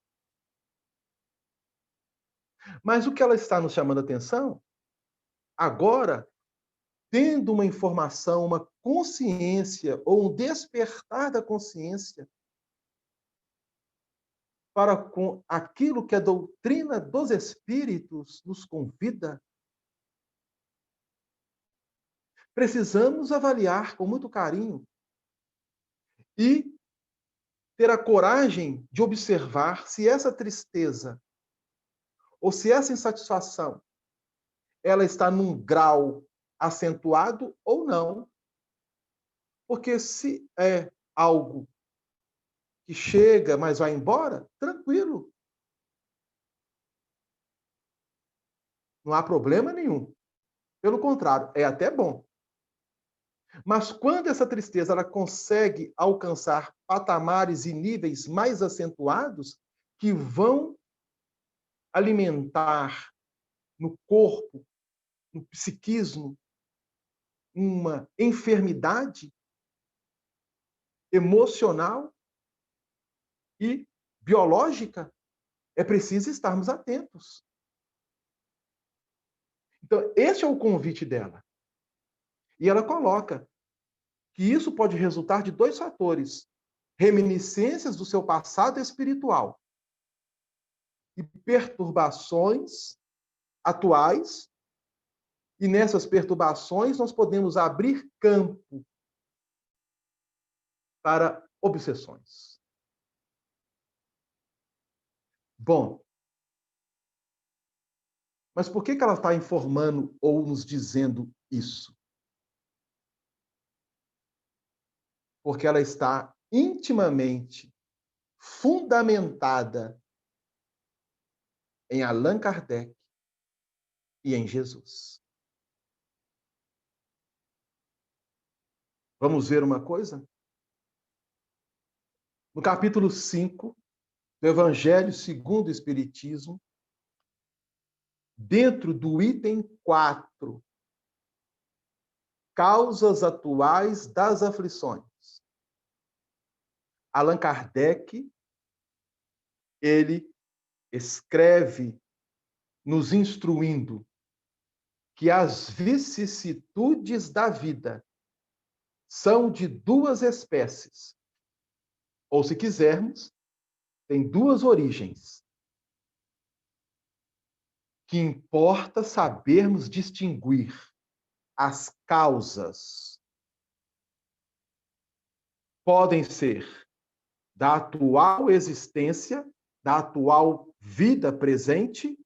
Mas o que ela está nos chamando a atenção, agora, tendo uma informação, uma consciência ou um despertar da consciência para com aquilo que a doutrina dos espíritos nos convida, precisamos avaliar com muito carinho e ter a coragem de observar se essa tristeza ou se essa insatisfação ela está num grau acentuado ou não. Porque se é algo que chega, mas vai embora, tranquilo. Não há problema nenhum. Pelo contrário, é até bom. Mas quando essa tristeza ela consegue alcançar patamares e níveis mais acentuados, que vão alimentar no corpo, no psiquismo, uma enfermidade emocional e biológica, é preciso estarmos atentos. Então, esse é o convite dela. E ela coloca que isso pode resultar de dois fatores: reminiscências do seu passado espiritual e perturbações atuais. E nessas perturbações nós podemos abrir campo para obsessões. Bom, mas por que ela está informando ou nos dizendo isso? Porque ela está intimamente fundamentada em Allan Kardec e em Jesus. Vamos ver uma coisa? No capítulo 5 do Evangelho segundo o Espiritismo, dentro do item 4, causas atuais das aflições, Allan Kardec, ele escreve nos instruindo que as vicissitudes da vida são de duas espécies. Ou, se quisermos, tem duas origens. Que importa sabermos distinguir as causas. Podem ser da atual existência, da atual vida presente,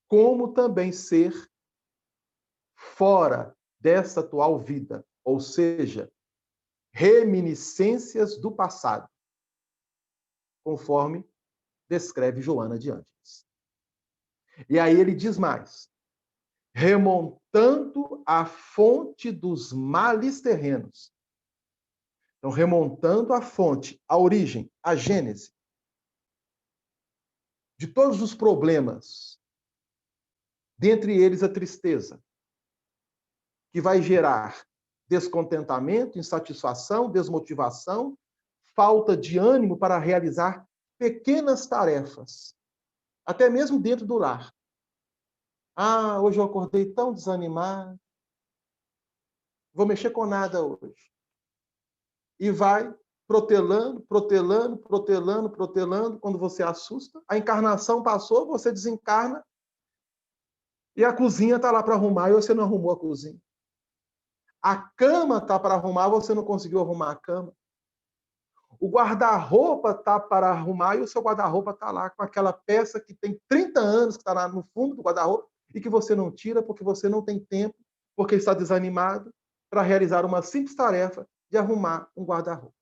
como também ser fora dessa atual vida, ou seja, reminiscências do passado, conforme descreve Joana de Ângeles. E aí ele diz mais: remontando à fonte dos males terrenos. Então, remontando à fonte, à origem, à gênese de todos os problemas, dentre eles a tristeza, que vai gerar descontentamento, insatisfação, desmotivação, falta de ânimo para realizar pequenas tarefas, até mesmo dentro do lar. Ah, hoje eu acordei tão desanimado, vou mexer com nada hoje. E vai protelando, protelando, protelando, protelando. Quando você assusta, a encarnação passou, você desencarna, e a cozinha está lá para arrumar e você não arrumou a cozinha. A cama está para arrumar, você não conseguiu arrumar a cama. O guarda-roupa está para arrumar e o seu guarda-roupa está lá com aquela peça que tem 30 anos, que está lá no fundo do guarda-roupa, e que você não tira porque você não tem tempo, porque está desanimado para realizar uma simples tarefa de arrumar um guarda-roupa.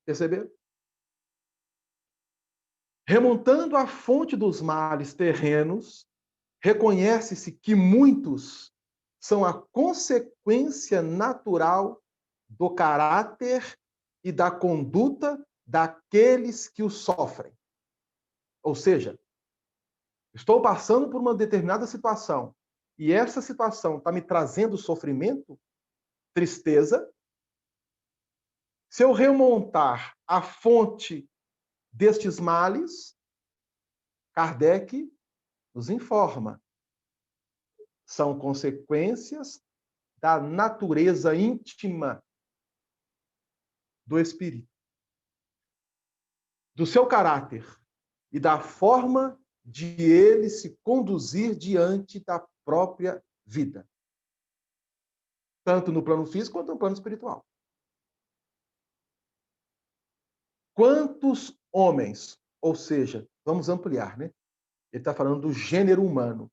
Perceberam? Remontando à fonte dos males terrenos, reconhece-se que muitos são a consequência natural do caráter e da conduta daqueles que o sofrem. Ou seja, estou passando por uma determinada situação e essa situação está me trazendo sofrimento, tristeza. Se eu remontar à fonte destes males, Kardec nos informa, são consequências da natureza íntima do espírito, do seu caráter e da forma de ele se conduzir diante da própria vida, tanto no plano físico quanto no plano espiritual. Quantos homens, ou seja, vamos ampliar, né? Ele está falando do gênero humano.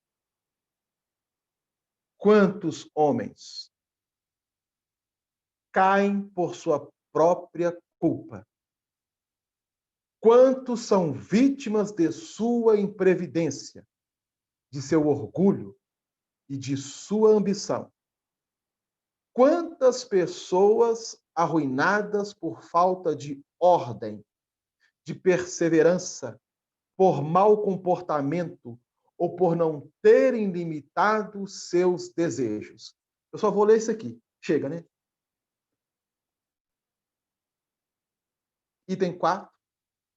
Quantos homens caem por sua própria culpa? Quantos são vítimas de sua imprevidência, de seu orgulho e de sua ambição? Quantas pessoas arruinadas por falta de ordem, de perseverança, por mau comportamento ou por não terem limitado seus desejos? Eu só vou ler isso aqui. Chega, né? Item 4,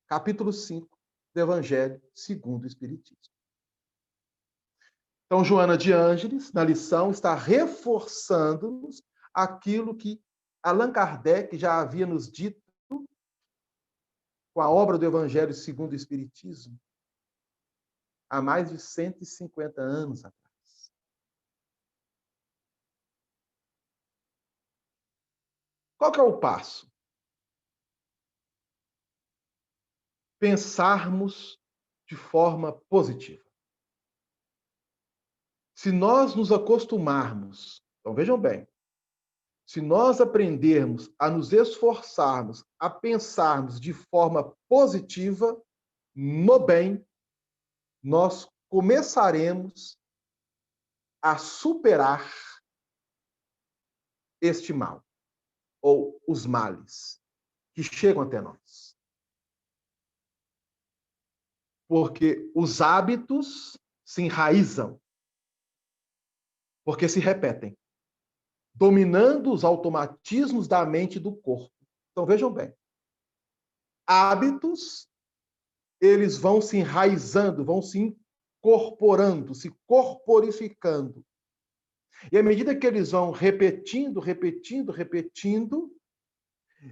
capítulo 5 do Evangelho segundo o Espiritismo. Então, Joana de Ângeles, na lição, está reforçando-nos aquilo que Allan Kardec já havia nos dito com a obra do Evangelho segundo o Espiritismo há mais de 150 anos atrás. Qual que é o passo? Pensarmos de forma positiva. Se nós nos acostumarmos, então vejam bem, se nós aprendermos a nos esforçarmos, a pensarmos de forma positiva, no bem, nós começaremos a superar este mal, ou os males que chegam até nós. Porque os hábitos se enraizam, porque se repetem, dominando os automatismos da mente e do corpo. Então, vejam bem, hábitos, eles vão se enraizando, vão se incorporando, se corporificando. E à medida que eles vão repetindo,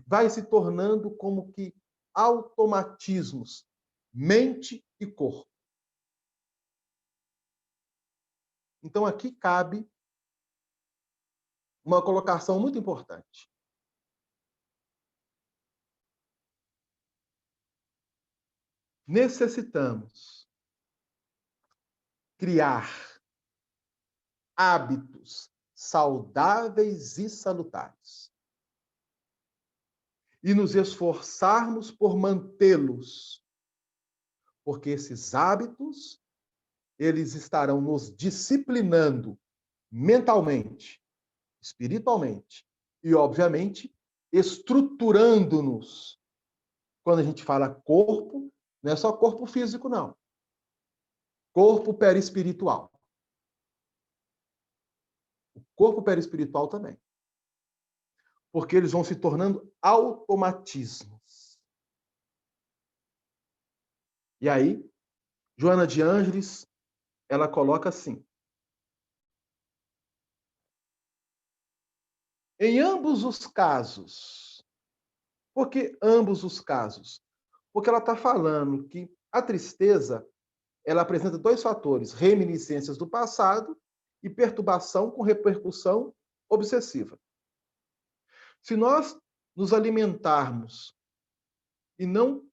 vai se tornando como que automatismos, mente e corpo. Então, aqui cabe uma colocação muito importante. Necessitamos criar hábitos saudáveis e salutares e nos esforçarmos por mantê-los, porque esses hábitos, eles estarão nos disciplinando mentalmente, espiritualmente e, obviamente, estruturando-nos. Quando a gente fala corpo, não é só corpo físico, não. Corpo perispiritual. O corpo perispiritual também. Porque eles vão se tornando automatismos. E aí, Joana de Ângeles, ela coloca assim: em ambos os casos. Por que ambos os casos? Porque ela está falando que a tristeza, ela apresenta dois fatores: reminiscências do passado e perturbação com repercussão obsessiva. Se nós nos alimentarmos e não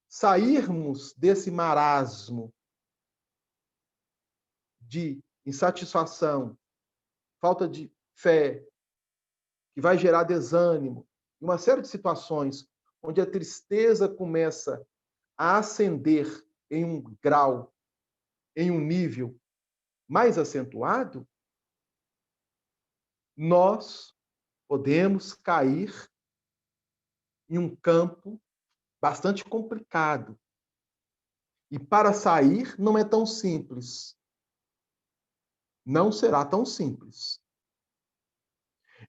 sairmos desse marasmo de insatisfação, falta de fé, que vai gerar desânimo, uma série de situações onde a tristeza começa a ascender em um grau, em um nível mais acentuado, nós podemos cair em um campo bastante complicado. E para sair não é tão simples. Não será tão simples.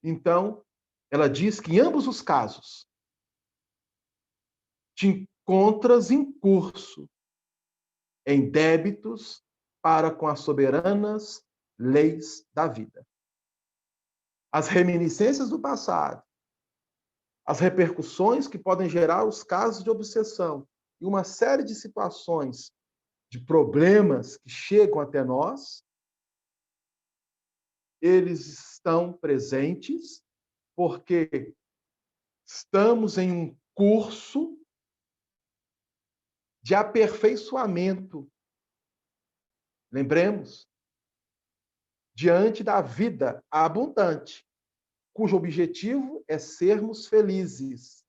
Então, ela diz que em ambos os casos, te encontras em curso, em débitos para com as soberanas leis da vida. As reminiscências do passado, as repercussões que podem gerar os casos de obsessão e uma série de situações, de problemas que chegam até nós, eles estão presentes porque estamos em um curso de aperfeiçoamento. Lembremos, diante da vida abundante, cujo objetivo é sermos felizes.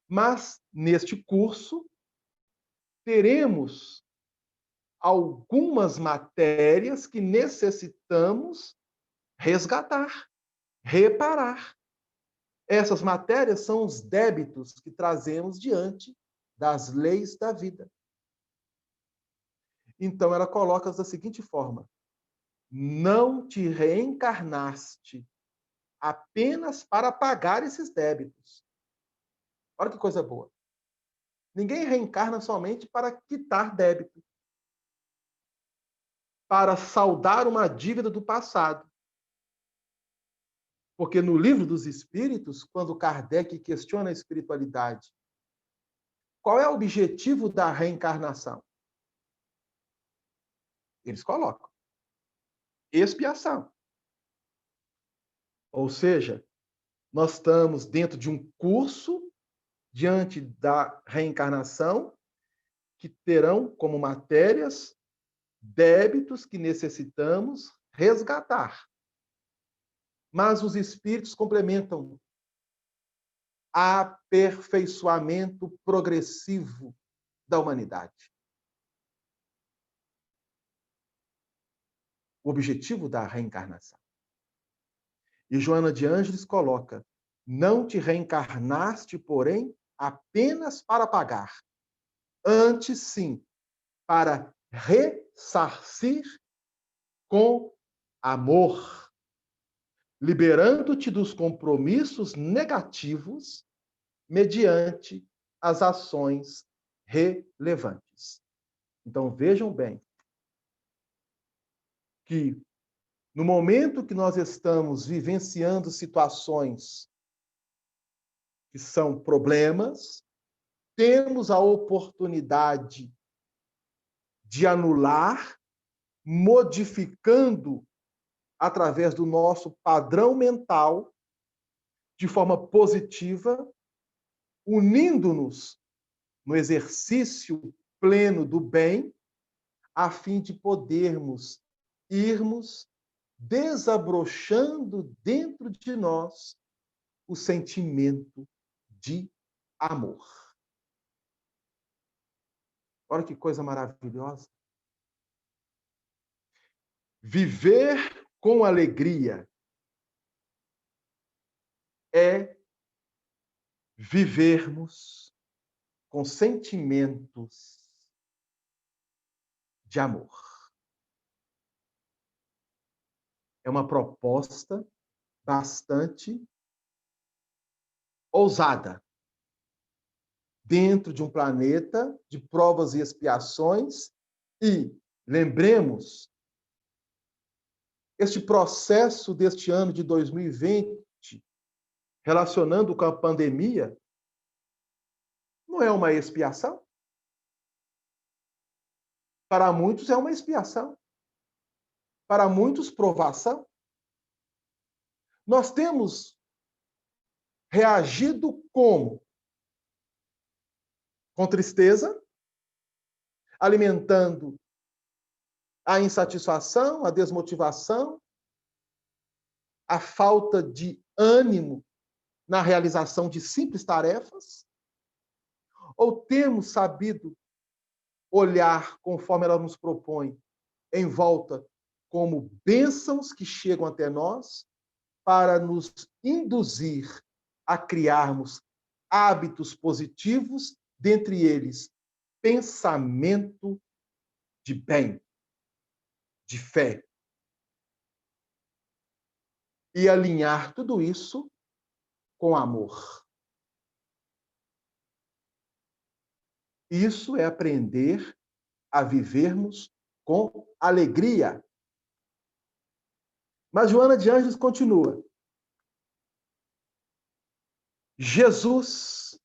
Mas, neste curso, teremos algumas matérias que necessitamos resgatar, reparar. Essas matérias são os débitos que trazemos diante das leis da vida. Então, ela coloca da seguinte forma: não te reencarnaste apenas para pagar esses débitos. Olha que coisa boa. Ninguém reencarna somente para quitar débito, para saldar uma dívida do passado. Porque no Livro dos Espíritos, quando Kardec questiona a espiritualidade, qual é o objetivo da reencarnação? Eles colocam expiação. Ou seja, nós estamos dentro de um curso diante da reencarnação que terão como matérias débitos que necessitamos resgatar. Mas os espíritos complementam aperfeiçoamento progressivo da humanidade. O objetivo da reencarnação. E Joana de Ângeles coloca: não te reencarnaste, porém, apenas para pagar. Antes, sim, para ressarcir com amor, liberando-te dos compromissos negativos mediante as ações relevantes. Então, vejam bem que, no momento que nós estamos vivenciando situações que são problemas, temos a oportunidade de anular, modificando através do nosso padrão mental, de forma positiva, unindo-nos no exercício pleno do bem, a fim de podermos irmos desabrochando dentro de nós o sentimento de amor. Olha que coisa maravilhosa. Viver com alegria é vivermos com sentimentos de amor. É uma proposta bastante ousada, dentro de um planeta de provas e expiações, e lembremos, este processo deste ano de 2020, relacionando com a pandemia, não é uma expiação? Para muitos é uma expiação. Para muitos, provação. Nós temos reagido como? Com tristeza, alimentando a insatisfação, a desmotivação, a falta de ânimo na realização de simples tarefas? Ou temos sabido olhar conforme ela nos propõe, em volta, como bênçãos que chegam até nós para nos induzir a criarmos hábitos positivos, dentre eles, pensamento de bem, de fé. E alinhar tudo isso com amor. Isso é aprender a vivermos com alegria. Mas Joana de Ângeles continua. Jesus,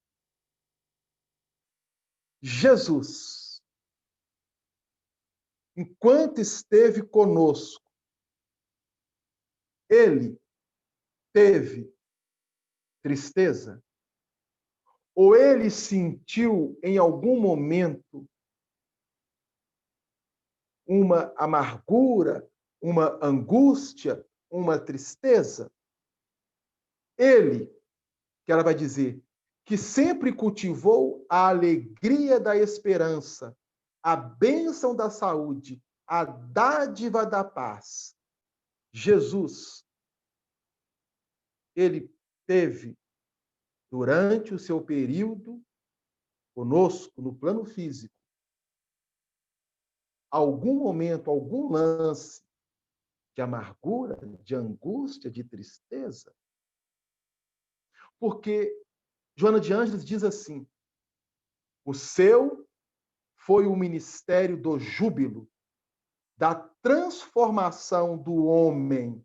enquanto esteve conosco, ele teve tristeza? Ou ele sentiu em algum momento uma amargura, uma angústia, uma tristeza? Ele, que ela vai dizer, que sempre cultivou a alegria da esperança, a bênção da saúde, a dádiva da paz. Jesus, ele teve, durante o seu período conosco, no plano físico, algum momento, algum lance de amargura, de angústia, de tristeza? Porque Joana de Ângeles diz assim: o seu foi o ministério do júbilo, da transformação do homem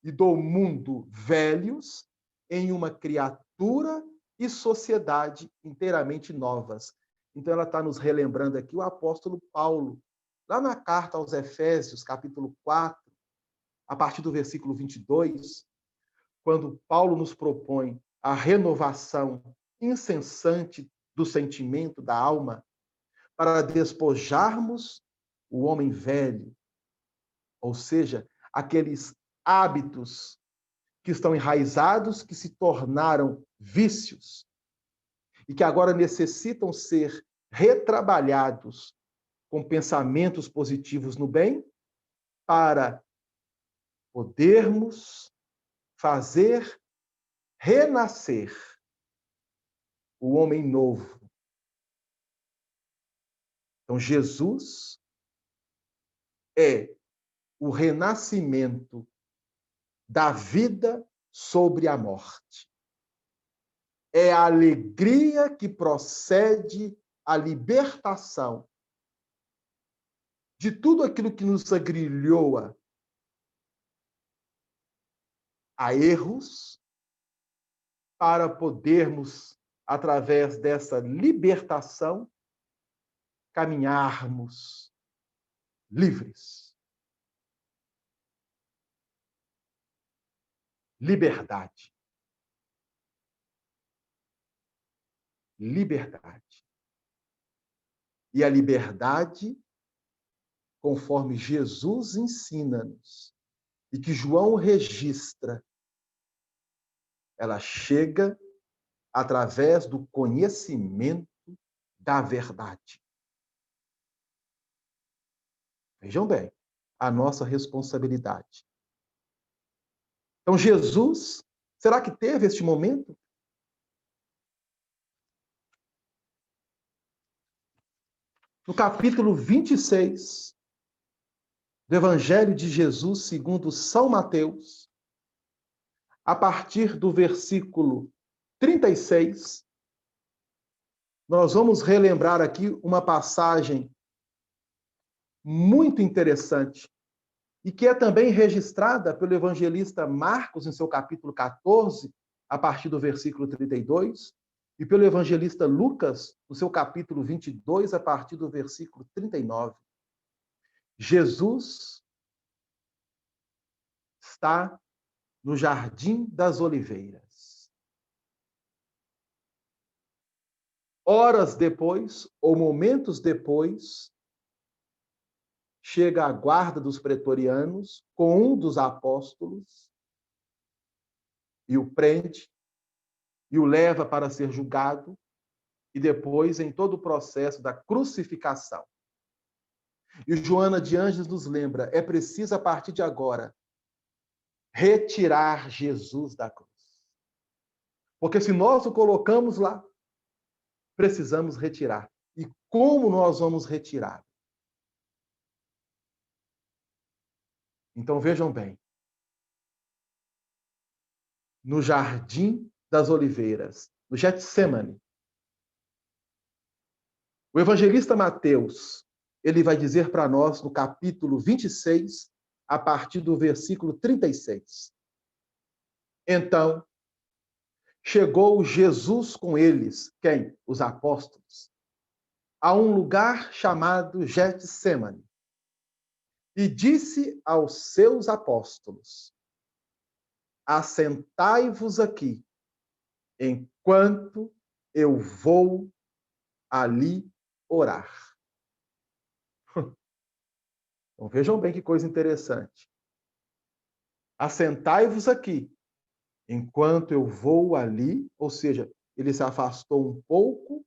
e do mundo velhos em uma criatura e sociedade inteiramente novas. Então, ela está nos relembrando aqui o apóstolo Paulo, lá na carta aos Efésios, capítulo 4, a partir do versículo 22, quando Paulo nos propõe a renovação incessante do sentimento, da alma, para despojarmos o homem velho, ou seja, aqueles hábitos que estão enraizados, que se tornaram vícios e que agora necessitam ser retrabalhados com pensamentos positivos no bem, para podermos fazer renascer o homem novo. Então, Jesus é o renascimento da vida sobre a morte. É a alegria que procede a libertação de tudo aquilo que nos agrilhoa a erros, para podermos, através dessa libertação, caminharmos livres. Liberdade. Liberdade. E a liberdade, conforme Jesus ensina-nos, e que João registra, ela chega através do conhecimento da verdade. Vejam bem, a nossa responsabilidade. Então, Jesus, será que teve este momento? No capítulo 26 do Evangelho de Jesus, segundo São Mateus, a partir do versículo 36, nós vamos relembrar aqui uma passagem muito interessante e que é também registrada pelo evangelista Marcos em seu capítulo 14, a partir do versículo 32, e pelo evangelista Lucas no seu capítulo 22, a partir do versículo 39. Jesus está no Jardim das Oliveiras. Horas depois, ou momentos depois, chega a guarda dos pretorianos com um dos apóstolos e o prende e o leva para ser julgado e depois em todo o processo da crucificação. E Joana de Ângeles nos lembra, é preciso a partir de agora retirar Jesus da cruz. Porque se nós o colocamos lá, precisamos retirar. E como nós vamos retirar? Então vejam bem. No Jardim das Oliveiras, no Getsemane, o evangelista Mateus, ele vai dizer para nós no capítulo 26, a partir do versículo 36. Então, chegou Jesus com eles, quem? Os apóstolos, a um lugar chamado Getsemane, e disse aos seus apóstolos: assentai-vos aqui, enquanto eu vou ali orar. Então, vejam bem que coisa interessante. Assentai-vos aqui, enquanto eu vou ali, ou seja, ele se afastou um pouco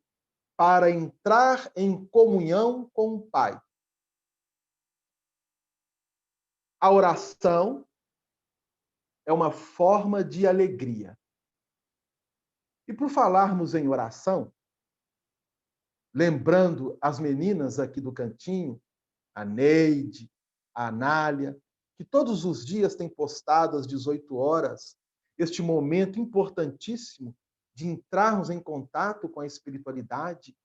para entrar em comunhão com o Pai. A oração é uma forma de alegria. E por falarmos em oração, lembrando as meninas aqui do cantinho, a Neide, a Anália, que todos os dias têm postado às 18 horas este momento importantíssimo de entrarmos em contato com a espiritualidade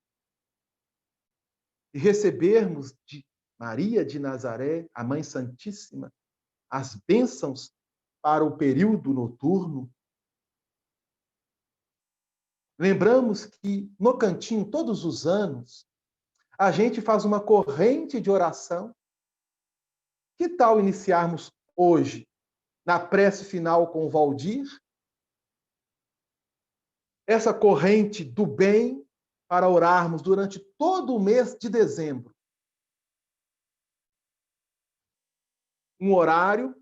e recebermos de Maria de Nazaré, a Mãe Santíssima, as bênçãos para o período noturno. Lembramos que no cantinho, todos os anos, a gente faz uma corrente de oração. Que tal iniciarmos hoje, na prece final com o Valdir, essa corrente do bem para orarmos durante todo o mês de dezembro? Um horário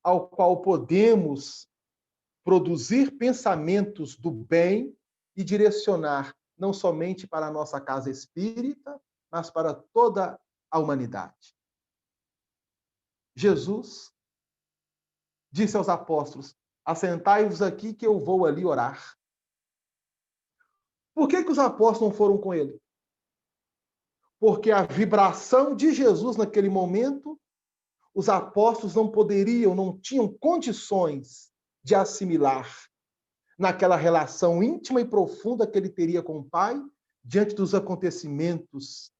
ao qual podemos produzir pensamentos do bem e direcionar não somente para a nossa casa espírita, mas para toda a humanidade. Jesus disse aos apóstolos: assentai-vos aqui que eu vou ali orar. Por que os apóstolos não foram com ele? Porque a vibração de Jesus naquele momento, os apóstolos não poderiam, não tinham condições de assimilar naquela relação íntima e profunda que ele teria com o Pai, diante dos acontecimentos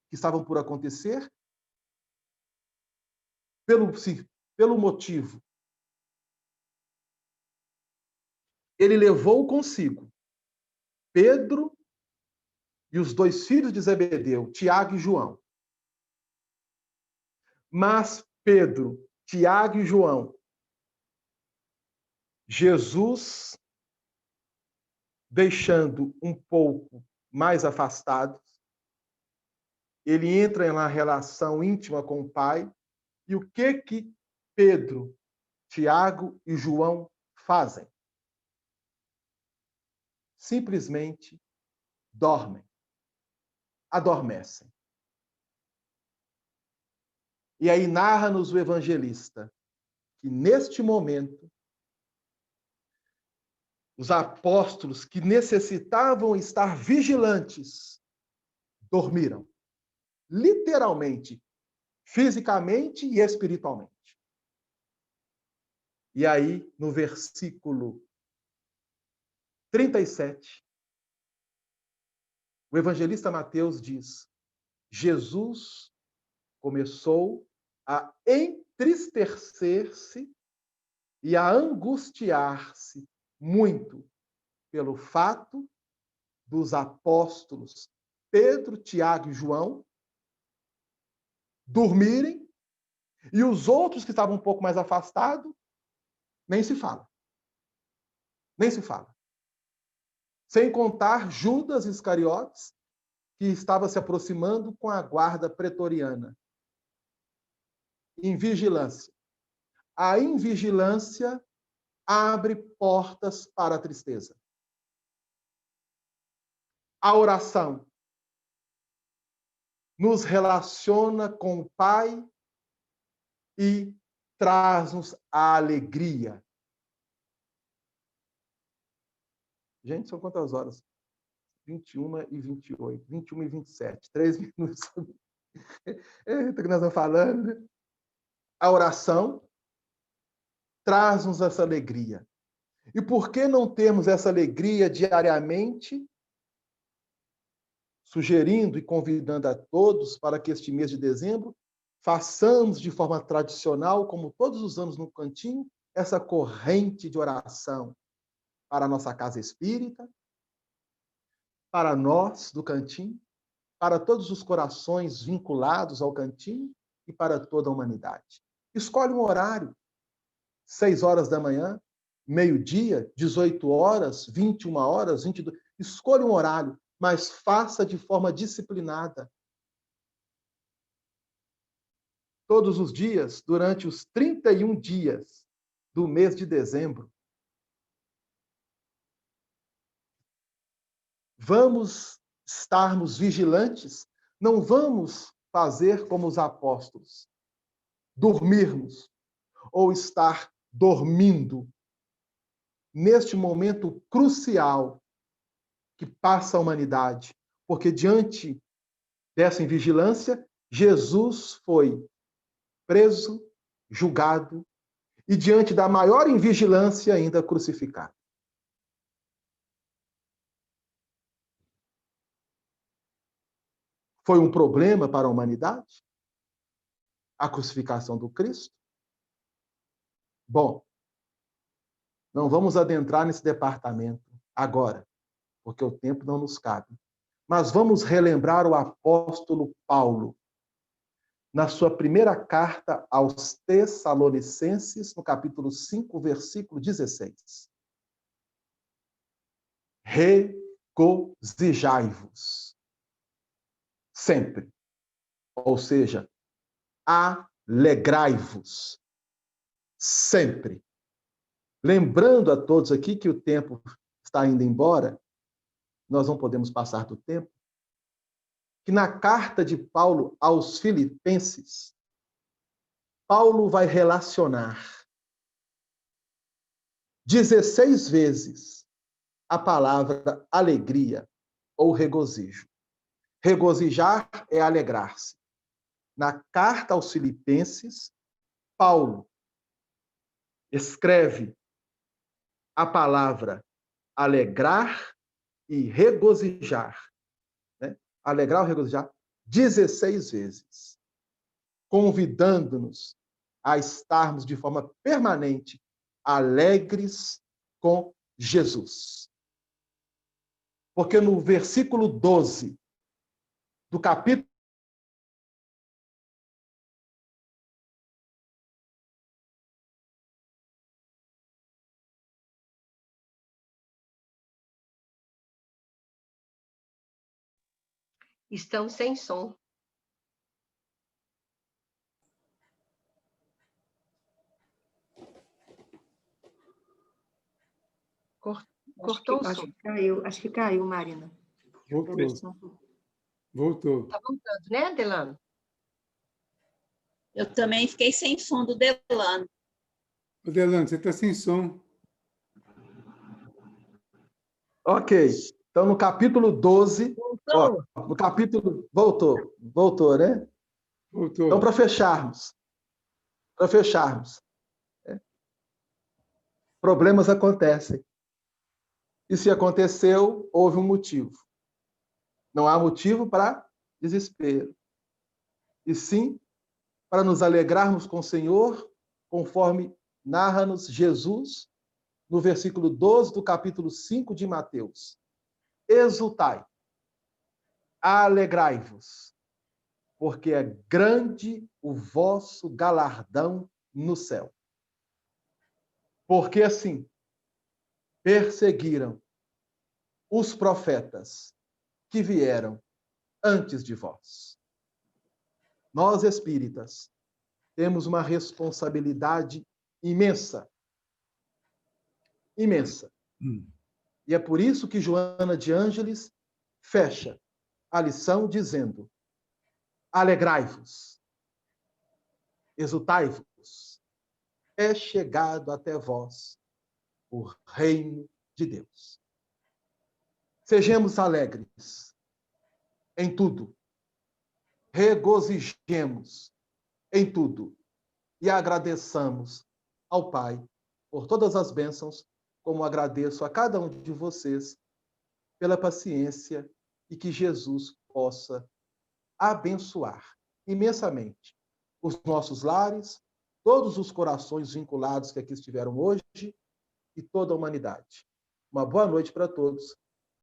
que estavam por acontecer, pelo motivo. Ele levou consigo Pedro e os dois filhos de Zebedeu, Tiago e João. Mas Pedro, Tiago e João, Jesus, deixando um pouco mais afastados, ele entra na relação íntima com o Pai. E o que Pedro, Tiago e João fazem? Simplesmente dormem, adormecem. E aí narra-nos o evangelista que, neste momento, os apóstolos que necessitavam estar vigilantes dormiram. Literalmente, fisicamente e espiritualmente. E aí, no versículo 37, o evangelista Mateus diz: Jesus começou a entristecer-se e a angustiar-se muito pelo fato dos apóstolos Pedro, Tiago e João dormirem, e os outros que estavam um pouco mais afastados, nem se fala. Nem se fala. Sem contar Judas Iscariotes, que estava se aproximando com a guarda pretoriana. Em vigilância. A invigilância abre portas para a tristeza. A oração nos relaciona com o Pai e traz-nos a alegria. Gente, são quantas horas? 21h28, 21h27, 3 minutos. É o que nós estamos falando, né? A oração traz-nos essa alegria. E por que não termos essa alegria diariamente? Sugerindo e convidando a todos para que este mês de dezembro façamos de forma tradicional, como todos os anos no cantinho, essa corrente de oração para a nossa casa espírita, para nós do cantinho, para todos os corações vinculados ao cantinho e para toda a humanidade. Escolhe um horário, 6 horas da manhã, meio-dia, 18 horas, 21 horas, 22. Escolha um horário, mas faça de forma disciplinada. Todos os dias, durante os 31 dias do mês de dezembro. Vamos estarmos vigilantes, não vamos fazer como os apóstolos, dormirmos ou estar dormindo neste momento crucial que passa a humanidade, porque diante dessa invigilância, Jesus foi preso, julgado e diante da maior invigilância ainda crucificado. Foi um problema para a humanidade? A crucificação do Cristo? Bom, não vamos adentrar nesse departamento agora, porque o tempo não nos cabe. Mas vamos relembrar o apóstolo Paulo, na sua primeira carta aos Tessalonicenses, no capítulo 5, versículo 16. Regozijai-vos sempre. Ou seja, alegrai-vos sempre. Lembrando a todos aqui que o tempo está indo embora, nós não podemos passar do tempo, que na carta de Paulo aos Filipenses, Paulo vai relacionar 16 vezes a palavra alegria ou regozijo. Regozijar é alegrar-se. Na carta aos Filipenses, Paulo escreve a palavra alegrar e regozijar, né? Alegrar ou regozijar 16 vezes, convidando-nos a estarmos de forma permanente alegres com Jesus. Porque no versículo 12 do capítulo Estão sem som. Cortou o som. Acho que caiu, Marina. Voltou. Tá voltando, né, Delano? Eu também fiquei sem som do Delano. Delano, você está sem som. Ok. Então, no capítulo 12... Voltou. Ó, no capítulo... Voltou, né? Voltou. Então, para fecharmos, problemas acontecem. E se aconteceu, houve um motivo. Não há motivo para desespero. E sim para nos alegrarmos com o Senhor, conforme narra-nos Jesus no versículo 12 do capítulo 5 de Mateus. Exultai, alegrai-vos, porque é grande o vosso galardão no céu. Porque assim perseguiram os profetas que vieram antes de vós. Nós, espíritas, temos uma responsabilidade imensa. Imensa. E é por isso que Joana de Ângeles fecha a lição dizendo: alegrai-vos, exultai-vos, é chegado até vós o reino de Deus. Sejamos alegres em tudo, regozijemos em tudo e agradeçamos ao Pai por todas as bênçãos, como agradeço a cada um de vocês pela paciência e que Jesus possa abençoar imensamente os nossos lares, todos os corações vinculados que aqui estiveram hoje e toda a humanidade. Uma boa noite para todos